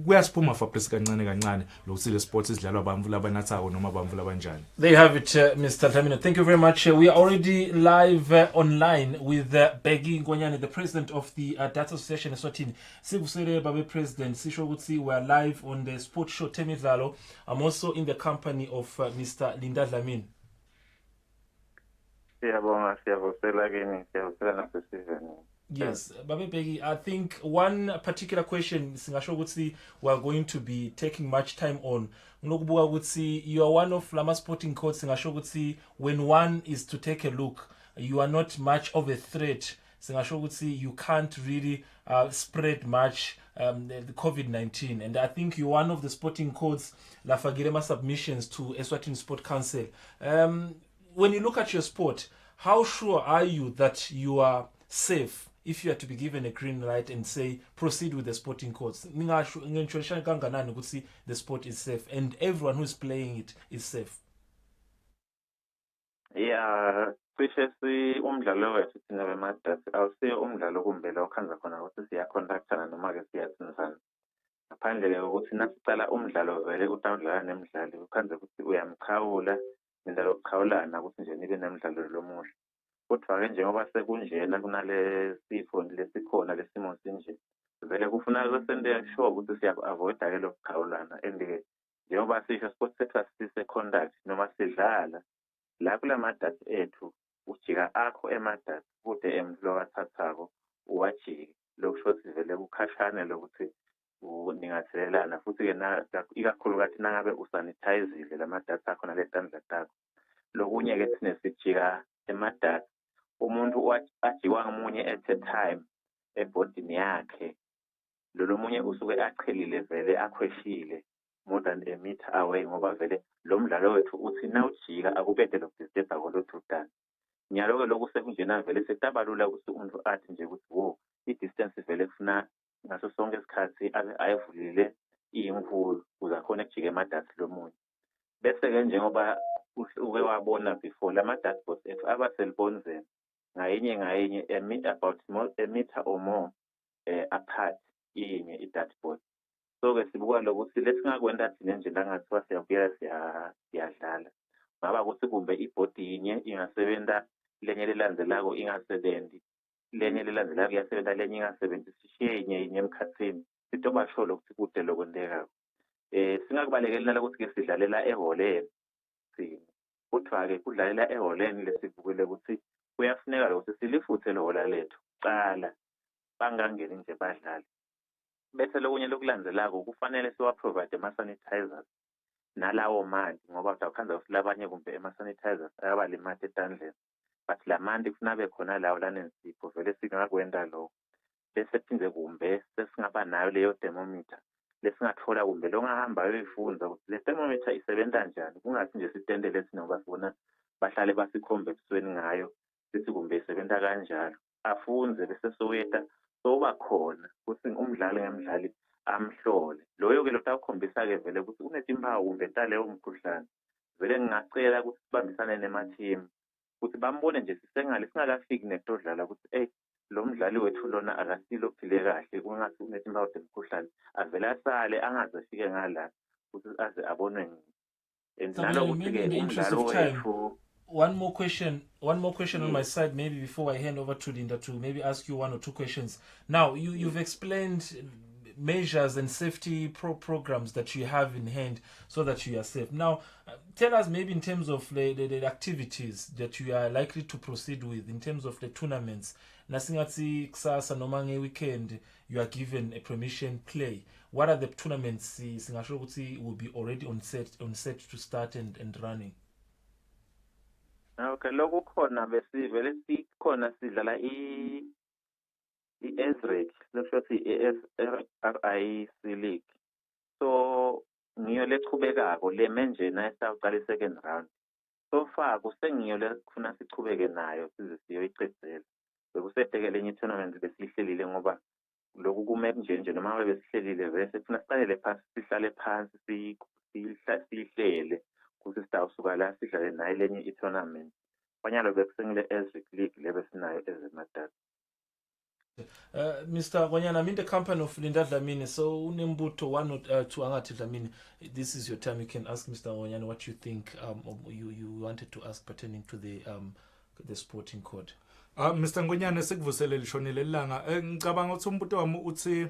kuyasiphuma Fabrice kancane lokuthi le sports idlalwa bamvu labanathako noma bamvu labanjani. There you have it, Mr. Tamino. Thank you very much. We are already live online with Begi Ngonyane, the president of the Data Association Eswatini. Sibusele Babe President, Sisho Gutsi, we are live on the sports show Temidlalo. I'm also in the company of Mr. Linda Lamin. Yes, Babe Begi, I think one particular question we are going to be taking much time on. You are one of Lama sporting codes. When one is to take a look, you are not much of a threat. You can't really spread much the COVID-19. And I think you're one of the sporting codes, La Fagirema submissions to Eswatini Sport Council. When you look at your sport, how sure are you that you are safe if you are to be given a green light and say proceed with the sporting codes? The sport is safe and everyone who is playing it is safe. Yeah, especially umdlalo wethu thina bemadasi awusiyo umdlalo kumbela okhanza khona ukuthi siyaconductana noma ke siyatsinisana ngaphandle kokuthi nasicala umdlalo vele utawudlala nemidlali ukhanze ukuthi uyamkhawula indlela yokukhawulana ukuthi nje nibe nemidlalo lomuhle. Kodwa-ke njengoba sekunjena kunale sifo lesikhona lesimo sinje vele kufuneka sente sure ukuthi siya-avoida-ke lokukhawulana and-ke njengoba sisho sport sethu asise-conduct noma sidlala la kula madati ethu ujika akho emadati kude emlo wathathako uwajike lokusho ukuthi vele kukhashane lokuthi ningathelelana futhi-ke ikakhulukathi nangabe usanithayizile la madati akho naletandla takho. Lokunye-ke thine sijika emadati umuntu ajikwa ngamunye at a time ebhodini yakhe lo munye usuke aqhelile vele akhweshile more than a meter away ngoba vele lo mdlalo wethu uthi nawujika akubede lokudisturba kolotudana. Nyalo-ke lokhu sekunjena vele setabalula ukuthi umuntu athi nje ukuthi wo i-distance vele kufuna ngaso sonke isikhathi abe ayivulile iyinkulu ukuze akhone ukujika emadati lomunye. Bese-ke njengoba uke wabona before la ma-dartboards ethu aba-cellphonezeni ngayinye about a meter or more apart inye i-dartboard. So-ke sibuka lokuthi lesingakwenza thina nje langathiwa siyabuyela siyadlala ngaba ukuthi kumbe ibhodi yinye ingasebenza lenye lelandzelako ingasebenzi lenye lelandzelako iyasebenza lenye ingasebenzi sishiye yinye emkhathini sitobasho lokuthi kude lokwenteka. Singakubalekeli nala ukuthi-ke sidlalela eholeni kuthiwa-ke kudlalela eholeni lesivukile ukuthi kuyafuneka lokuthi silifuthe lehola lethu cala bangangeni nje badlali. Bese lokunye lokulandzelako kufanele siwaprovide ama-sanitizers nalawo manti ngoba utawukhanza ukuthi labanye kumbe ama-sanitizers ayabalimata etandleni but la manti kufuna abe khona lawo lanensipho vele singakwenda lokho. Bese phinde kumbe sesingaba nayo leyo thermometer lesingathola kumbe longahamba yoyifunza ukuthi le thermometer isebenza njani kungathi nje sitendele thina ngoba sibona bahlale basikhombe ebusweni ngayo sithi kumbe isebenza kanjalo afunze bese soyeta soba khona ukuthi umdlali ngemdlali amhlole loyo-ke lotawukhombisa-ke vele ukuthi unetimpawu kumbe taleyo mkhuhlane. Vele ngingacela ukuthi sibambisane nemathimu ukuthi bambone nje sisengale singakafiki nekutodlala ukuthi lo mdlali wethu lona akasilo phile kahle kungathi unetimpawu zemkhuhlane avele asale angaze afike ngala ukuthi aze abonwe nalo ukuthi-ke umdlalo wethu One more question on my side, maybe before I hand over to Linda to maybe ask you one or two questions. Now, you've explained measures and safety programs that you have in hand so that you are safe. Now, tell us maybe in terms of the activities that you are likely to proceed with in terms of the tournaments. Nasingatsi kusasa noma weekend you are given a permission play. What are the tournaments singasho ukuthi will be already on set to start and running? Okay, lokho khona besivele sikhona sidlala i-ESRIC, lokusho i-SRIC League. So ngiyo lechubekako le menjena esaqala i-second round. So far kusengiyo lekufuna sichubeke nayo size siyoyiqedela. Bekusehlekele enye tournament besihlelile ngoba lokhu kume nje noma ngabe besihlelile vese sifuna siqalele phansi sihlale phansi sihlele kuthi sitawusuka la sidlale nayo lenye i-tournament. Kwanyalo bekusengile ESRIC League lebe sinayo ezematata. Mr. Gwanyana, I'm in the company of Linda Dlamini, so unembuto one or two angathi Dlamini. This is your time. You can ask Mr. Gwanyana what you think you wanted to ask pertaining to the sporting code. Mr. Ngonyane sikuvusele lishonile langa ngicabanga ukuthi umbuto wami uthi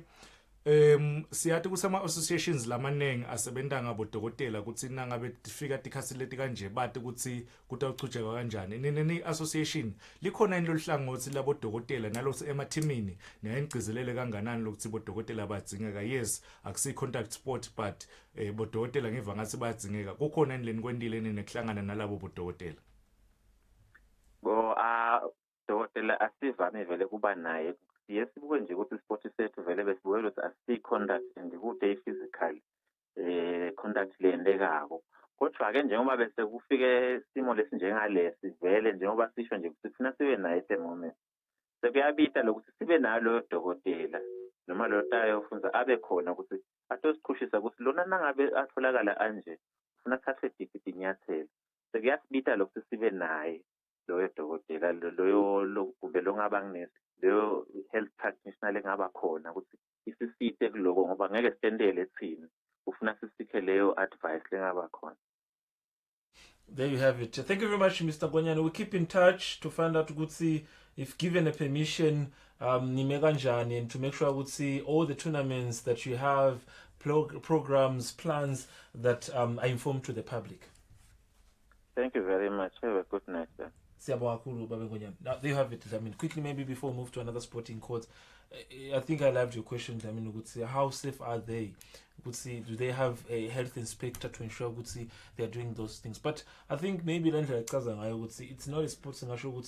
siyathi kusema associations lamanengi asebenta ngabo dokotela ukuthi nangabe tifika tikhasi leti kanje bathi ukuthi kutawuchujeka kanjani nini association likhona into lihlangothi labo dokotela nalokuthi emathimini neyengcizelele kanganani lokuthi bodokotela badzingeka. Yes, akusi contact sport but bodokotela ngiva ngathi badzingeka. Kukhona endleni kwendile nekuhlangana nalabo bodokotela. Dokotela asivame vele kuba naye sibuke nje ukuthi isport sethu vele besibukela ukuthi asi-conduct and kude i-physical conduct leyendekako. Kodwa ke njengoba bese kufike isimo lesinjengalesi vele njengoba sisho nje ukuthi sifuna sibe naye thermometer. Sekuyabita lokuthi sibe nalo dokotela noma lo tayofunza abe khona ukuthi atosiqhushisa ukuthi lona nangabe atholakala anje ufuna thathe diphi inyathelo. Sekuyasibita lokuthi sibe naye loyo dokotela loyo kumbe longaba nginesi leyo health practitioner engaba khona ukuthi isisite kuloko ngoba ngeke sitendele thina ufuna sisike leyo advice lengaba khona. There you have it. Thank you very much, Mr. Gwanyana. We keep in touch to find out if given a permission nimeganjani and to make sure all the tournaments that you have, programs, plans that are informed to the public. Thank you very much. Have a good night, sir. Now, there you have it. I mean, quickly, maybe before we move to another sporting court, I think I loved your question. I mean, how safe are they? Do they have a health inspector to ensure they are doing those things? But I think maybe I would say it's not a sports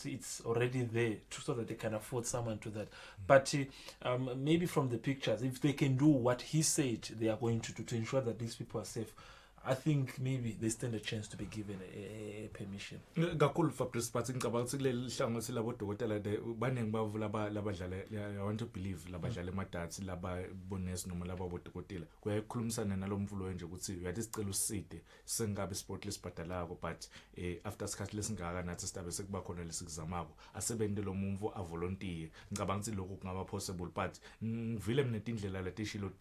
it's already there so that they can afford someone to that. But maybe from the pictures, if they can do what he said they are going to do to ensure that these people are safe, I think maybe they stand a chance to be given a permission. Kakhulu Fabrice but ngicabanga ukuthi kuleli hlangothi labo dokotela baningi bavula labadlala. I want to believe labadlala emadats laba bonesi noma laba bodokotela kuyakhulumisana nalomvulo nje ukuthi uyathi sicela uside sengabe sport lesibhadalako but after isikhathi lesingaka nathi sitabe sekuba khona lesikuzamako asebente lo muntu a volunteer. Ngicabanga ukuthi lokho kungaba possible but ngivile mina indlela letishilo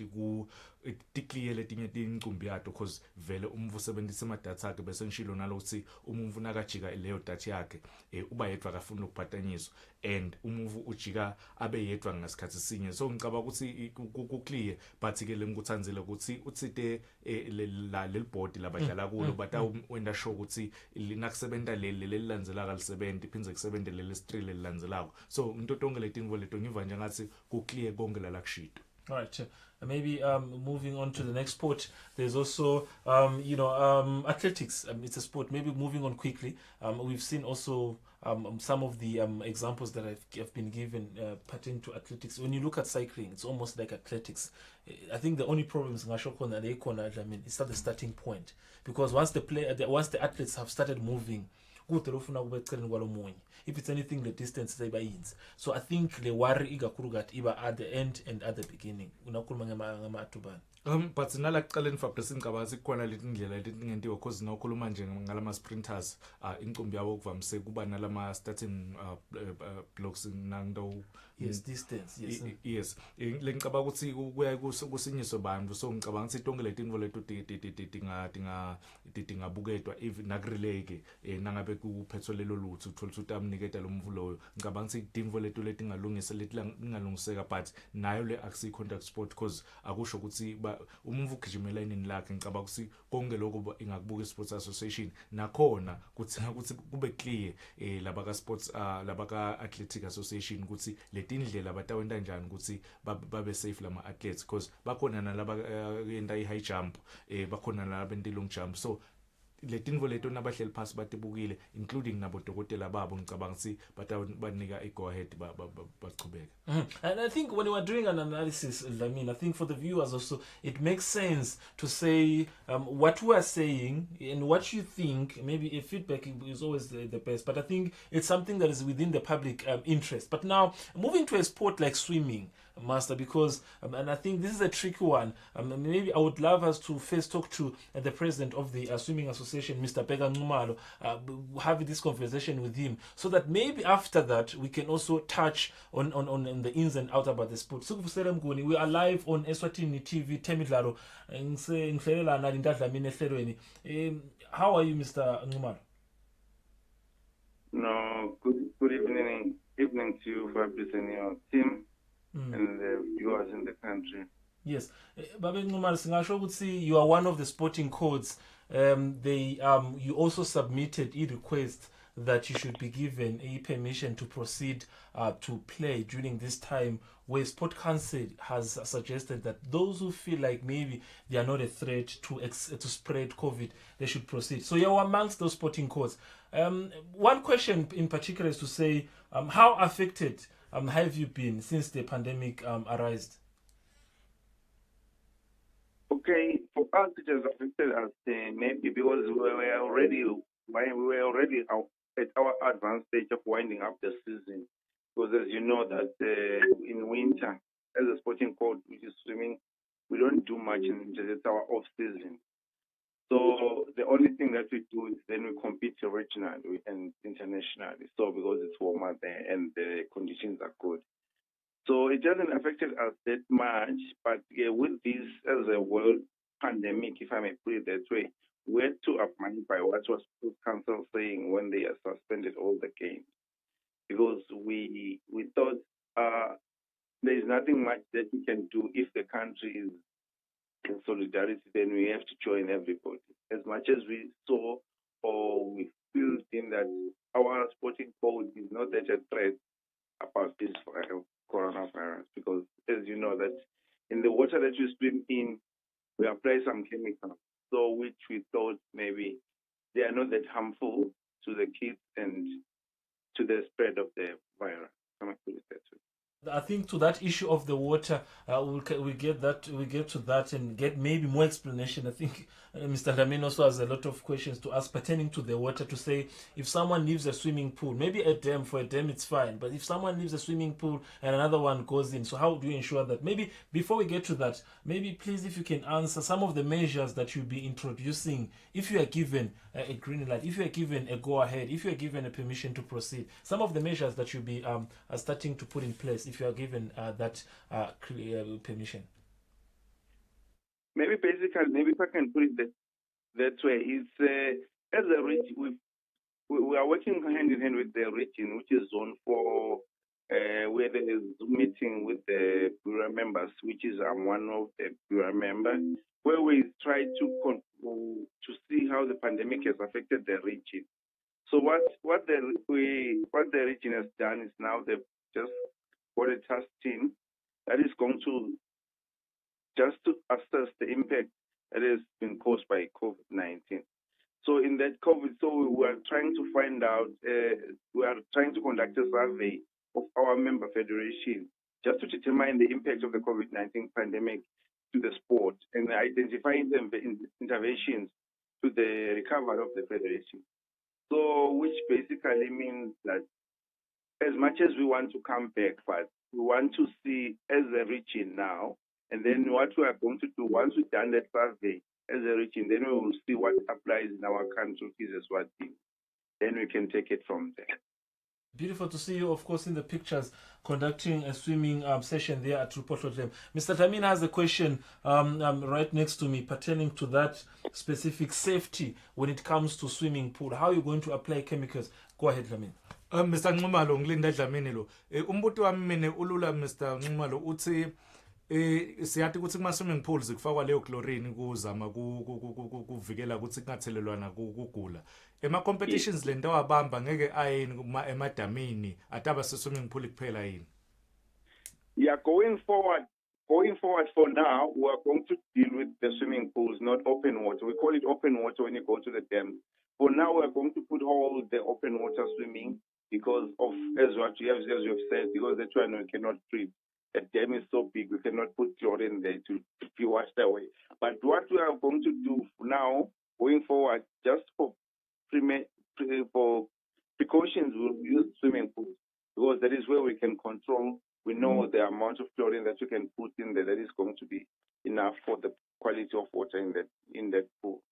tikliye letinye tincumbi yato because vele umvu sebenzisa amadata akhe bese ngishilo nalokuthi umvu nakajika leyo data yakhe uba yedwa akafuna ukuphathanyiswa and umvu ujika abe yedwa ngasikhathi sinye. So ngicabanga ukuthi ku-clear but ke lengikuthanzile ukuthi utsite leli board labadlala kulo but wenda show ukuthi linakusebenta leli landzela kalisebenza iphindze kusebenta leli street lelilandzelako. So into tonke letinvo leto ngiva nje ngathi ku-clear konke la kushito. All right. Maybe moving on to the next sport, there's also, athletics. It's a sport. Maybe moving on quickly. We've seen also some of the examples that have been given pertaining to athletics. When you look at cycling, it's almost like athletics. I think the only problem is it's at the starting point. Because once the athletes have started moving, if it's anything, the distance they buy. So I think the worry iba at the end and at the beginning. But nala kuqaleni Fabrice ngicabanga sikhona letindlela letingentiwa because nawukhuluma nje ngalama sprinters incumbi yabo kuvamise kuba nalama starting blocks nanto Yes, distance. Yes. Yes. Ngicabanga ukuthi kuya kusinyiswe bantu, so ngicabanga ukuthi tonke letinto leto tingabuketwa even nakurelay ke nangabe kuphethwe lelo lutho uthola ukuthi amniketa lo mvulo. Ngicabanga ukuthi itinto leto letingalungisa letingalungiseka, but nayo le akusi contact sport because akusho ukuthi umuntu ugijimela inini lakhe. Ngicabanga ukuthi konke lokho ingakubuka sports association nakhona ukuthi kube clear labaka sports labaka athletic association ukuthi letindlela batawenta njani ukuthi babe safe lama athletes, because bakhona nalaba yenta i high jump, bakhona nalaba yenta long jump. So letinvo leto nabahleli phasi batibukile, including nabodokotela babo, ngicabanga ukuthi banika i go ahead bachubeka. And I think when you are doing an analysis, I think for the viewers also, it makes sense to say what we are saying and what you think. Maybe a feedback is always the best, but I think it's something that is within the public interest. But now, moving to a sport like swimming, Master, because and I think this is a tricky one. Maybe I would love us to first talk to the president of the Swimming Association, Mr. Pega Ngumalo, have this conversation with him, so that maybe after that we can also touch on the ins and outs about the sport. So we are live on Eswatini TV, Temidlalo. How are you, Mr. Ngumalo? No, good evening to you, Fabrice, and your team. And the viewers in the country. Yes, Babe Ngumalo, singasho ukuthi you are one of the sporting codes. You also submitted a request that you should be given a permission to proceed to play during this time, where Sport Council has suggested that those who feel like maybe they are not a threat to spread COVID, they should proceed. So you're amongst those sporting codes. One question in particular is to say, how affected have you been since the pandemic arose? Okay, for us it has affected us maybe because we were already at our advanced stage of winding up the season. Because as you know that in winter, as a sporting code, which is swimming, we don't do much in our off season. So the only thing that we do is then we compete regionally and internationally. So because it's warmer there and the conditions are good. So it hasn't affected us that much, but with this as a world pandemic, if I may put it that way, we had to abide by what was Sports Council saying when they suspended all the games. Because we thought there is nothing much that we can do if the country is in solidarity, then we have to join everybody. As much as we saw or we feel in that our sporting code is not that a threat about this coronavirus, because as you know that in the water that we swim in, we apply some chemicals, so which we thought maybe they are not that harmful to the kids and to the spread of the virus. I think to that issue of the water, we get to that and get maybe more explanation. I think Mr. Lamin also has a lot of questions to ask pertaining to the water, to say if someone leaves a swimming pool, maybe for a dam it's fine, but if someone leaves a swimming pool and another one goes in, so how do you ensure that? Maybe before we get to that, maybe please if you can answer some of the measures that you'll be introducing if you are given a green light, if you are given a go ahead, if you are given a permission to proceed, some of the measures that you'll be starting to put in place if you are given that permission. Maybe if I can put it that way, it's as a region, we are working hand in hand with the region, which is Zone 4, where there is meeting with the bureau members, which is one of the bureau members, where we try to see how the pandemic has affected the region. So what the region has done is now they've just got a task team that is going to just to assess the impact that has been caused by COVID-19. So in that COVID, we are trying to find out, we are trying to conduct a survey of our member federation just to determine the impact of the COVID-19 pandemic to the sport and identifying the interventions to the recovery of the federation. So which basically means that as much as we want to come back, but we want to see as a region now, and then what we are going to do once we've done that survey as a region, then we will see what applies in our country, which is Eswatini. Then we can take it from there. Beautiful to see you, of course, in the pictures, conducting a swimming session there at Rupotlodlem. Mr. Tamin has a question right next to me pertaining to that specific safety when it comes to swimming pool. How are you going to apply chemicals? Go ahead, Tamin. Mr. Nxumalo ngilinda Dlamini lo. Umbuto wami mina ulula Mr. Nxumalo uthi siyathi ukuthi kuma swimming pools kufakwa leyo chlorine kuzama kuvikela ukuthi kungathelelwana kugula. Ema competitions le ndawo abamba ngeke ayini emadamini ataba se swimming pool kuphela yini. Yeah, going forward for now, we are going to deal with the swimming pools, not open water. We call it open water when you go to the dam. For now, we are going to put all the open water swimming because of, as you have said, because the channel cannot treat. The dam is so big, we cannot put chlorine there to be washed away. But what we are going to do now, going forward, just for precautions, we'll use swimming pools because that is where we can control. We know the amount of chlorine that you can put in there that is going to be enough for the quality of water in that pool.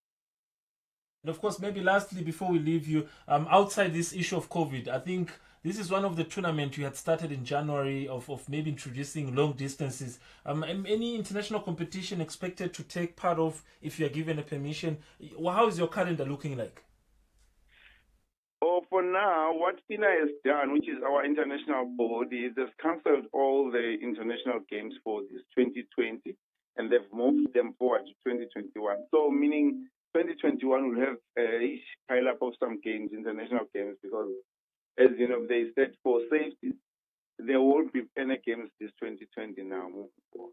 And of course, maybe lastly, before we leave you, outside this issue of COVID, I think this is one of the tournaments you had started in January of maybe introducing long distances. Any international competition expected to take part of if you are given a permission? How is your calendar looking like? Oh, for now, what FINA has done, which is our international board, is they've cancelled all the international games for this 2020 and they've moved them forward to 2021. So, meaning 2021 will have a pile up of some games, international games, because as you know, they said for safety, there won't be any games this 2020 now moving forward.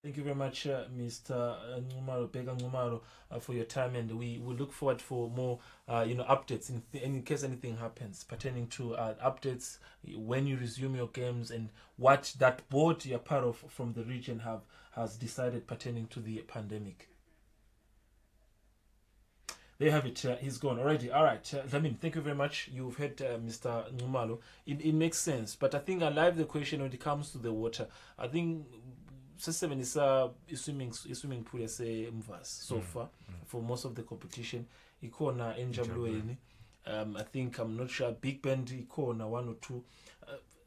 Thank you very much, Mr. Nxumalo, for your time, and we will look forward for more, updates in case anything happens pertaining to updates when you resume your games and what that board you're part of from the region has decided pertaining to the pandemic. There you have it. He's gone already. All right, Lamin, thank you very much. You've heard Mr. Nxumalo. It makes sense, but I think I like the question when it comes to the water. I think. Seven is swimming pool as a so far for most of the competition. Ikona enjabulweni. I think I'm not sure Big Bend ikona one or two.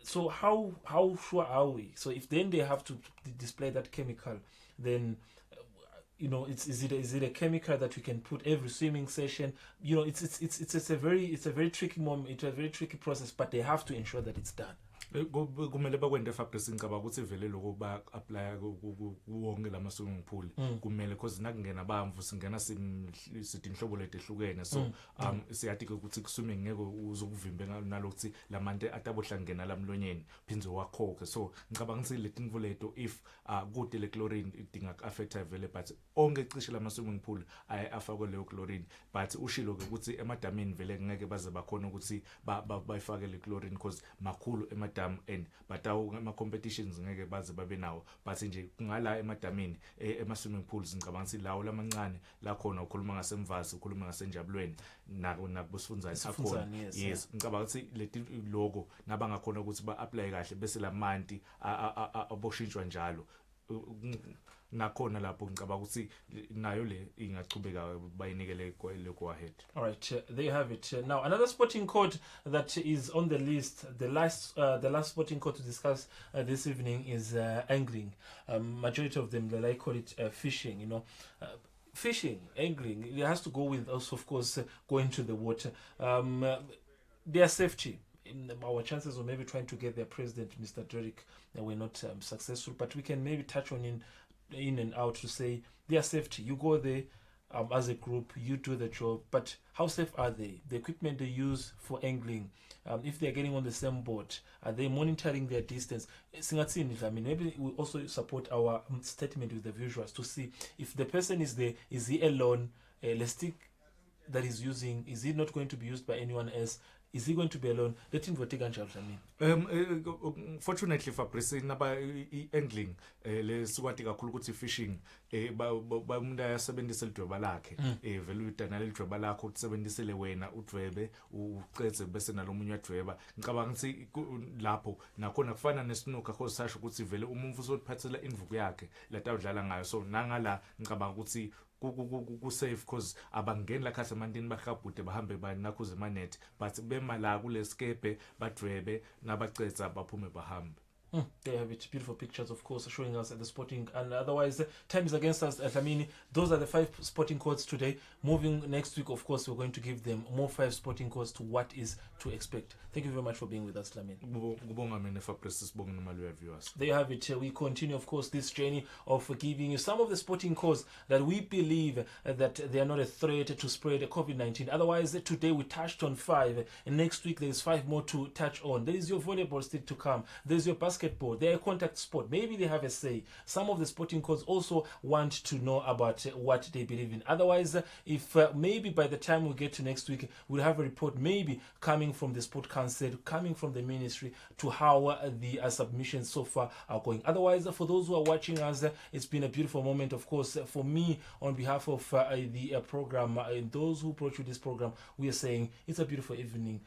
So how sure are we? So if then they have to display that chemical, then is it a chemical that we can put every swimming session? It's a very tricky moment. It's a very tricky process, but they have to ensure that it's done. Kumele bakwende Fabrice ngicaba ukuthi vele lokho ba apply wonke lama swimming pool kumele cause nakungena bamvu singena sithi inhlobo letehlukene so siyathi ukuthi swimming ngeke uzokuvimbe nalokuthi lamante atabohlangena lamlonyeni phinze wakhokhe so ngicabanga ukuthi leti mvuleto if kude le chlorine idinga affect vele but onke cishe lama swimming pool afakwe leyo chlorine but ushilo ke ukuthi emadamini vele ngeke baze bakhona ukuthi bayifake le chlorine cause makhulu emadamini and batawu ama competitions ngeke baze babe nawo but nje ngala emadamini ema-swimming pools ngicabanga ukuthi lawo lamancane la khona ukhuluma ngasemvasi ukhuluma ngasenjabulweni nakubosifundzane akhona yes ngicabanga ukuthi leti logo nabangakhona ukuthi ba-apply kahle bese lamanti aboshintshwa njalo nakhona lapho ngicabanga ukuthi nayo le ingachubeka bayinikele go ahead. All right, there you have it. Now another sporting code that is on the list, the last sporting code to discuss this evening is angling. Majority of them they call it fishing. Fishing, angling, it has to go with also, of course, going to the water. Their safety. Our chances of maybe trying to get their president, Mr. Derrick, were not successful, but we can maybe touch on in and out to say their safety. You go there as a group, you do the job, but how safe are they? The equipment they use for angling, if they're getting on the same boat, are they monitoring their distance? Maybe we also support our statement with the visuals to see if the person is there, is he alone? The stick that he's using, is he not going to be used by anyone else? Is he going to be alone? Let him take a chance. Fortunately, Fabrice, naba angling, le swati kakhulu ukuthi fishing, ba umuntu ayasebenzisa lidweba lakhe, vele udana lidweba lakho ukusebenzisele wena udwebe uqedze bese nalomunye udweba. Ngicabanga ukuthi lapho nakhona kufana nesnooker cause sasho ukuthi vele umuntu uzophathela imvuku yakhe la tawudlala ngayo. So nangala ngicabanga ukuthi ku-safe because abangeni la khasemantini bahlabhude bahambe banakhuze emanet but bema la kuleskebe badwebe nabacetha baphume bahambe. They have it. Beautiful pictures, of course, showing us at the sporting. And otherwise, time is against us. Dlamini, those are the 5 sporting codes today. Moving next week, of course, we're going to give them more 5 sporting codes to what is to expect. Thank you very much for being with us, Dlamini. There you have it. We continue, of course, this journey of giving you some of the sporting codes that we believe that they are not a threat to spread COVID-19. Otherwise, today we touched on 5. And next week, there is 5 more to touch on. There is your volleyball still to come. There is your basketball. They're a contact sport. Maybe they have a say. Some of the sporting codes also want to know about what they believe in. Otherwise, if maybe by the time we get to next week, we'll have a report maybe coming from the Sport Council, coming from the ministry to how the submissions so far are going. Otherwise, for those who are watching us, it's been a beautiful moment. Of course, for me, on behalf of the program and those who brought you this program, we are saying it's a beautiful evening.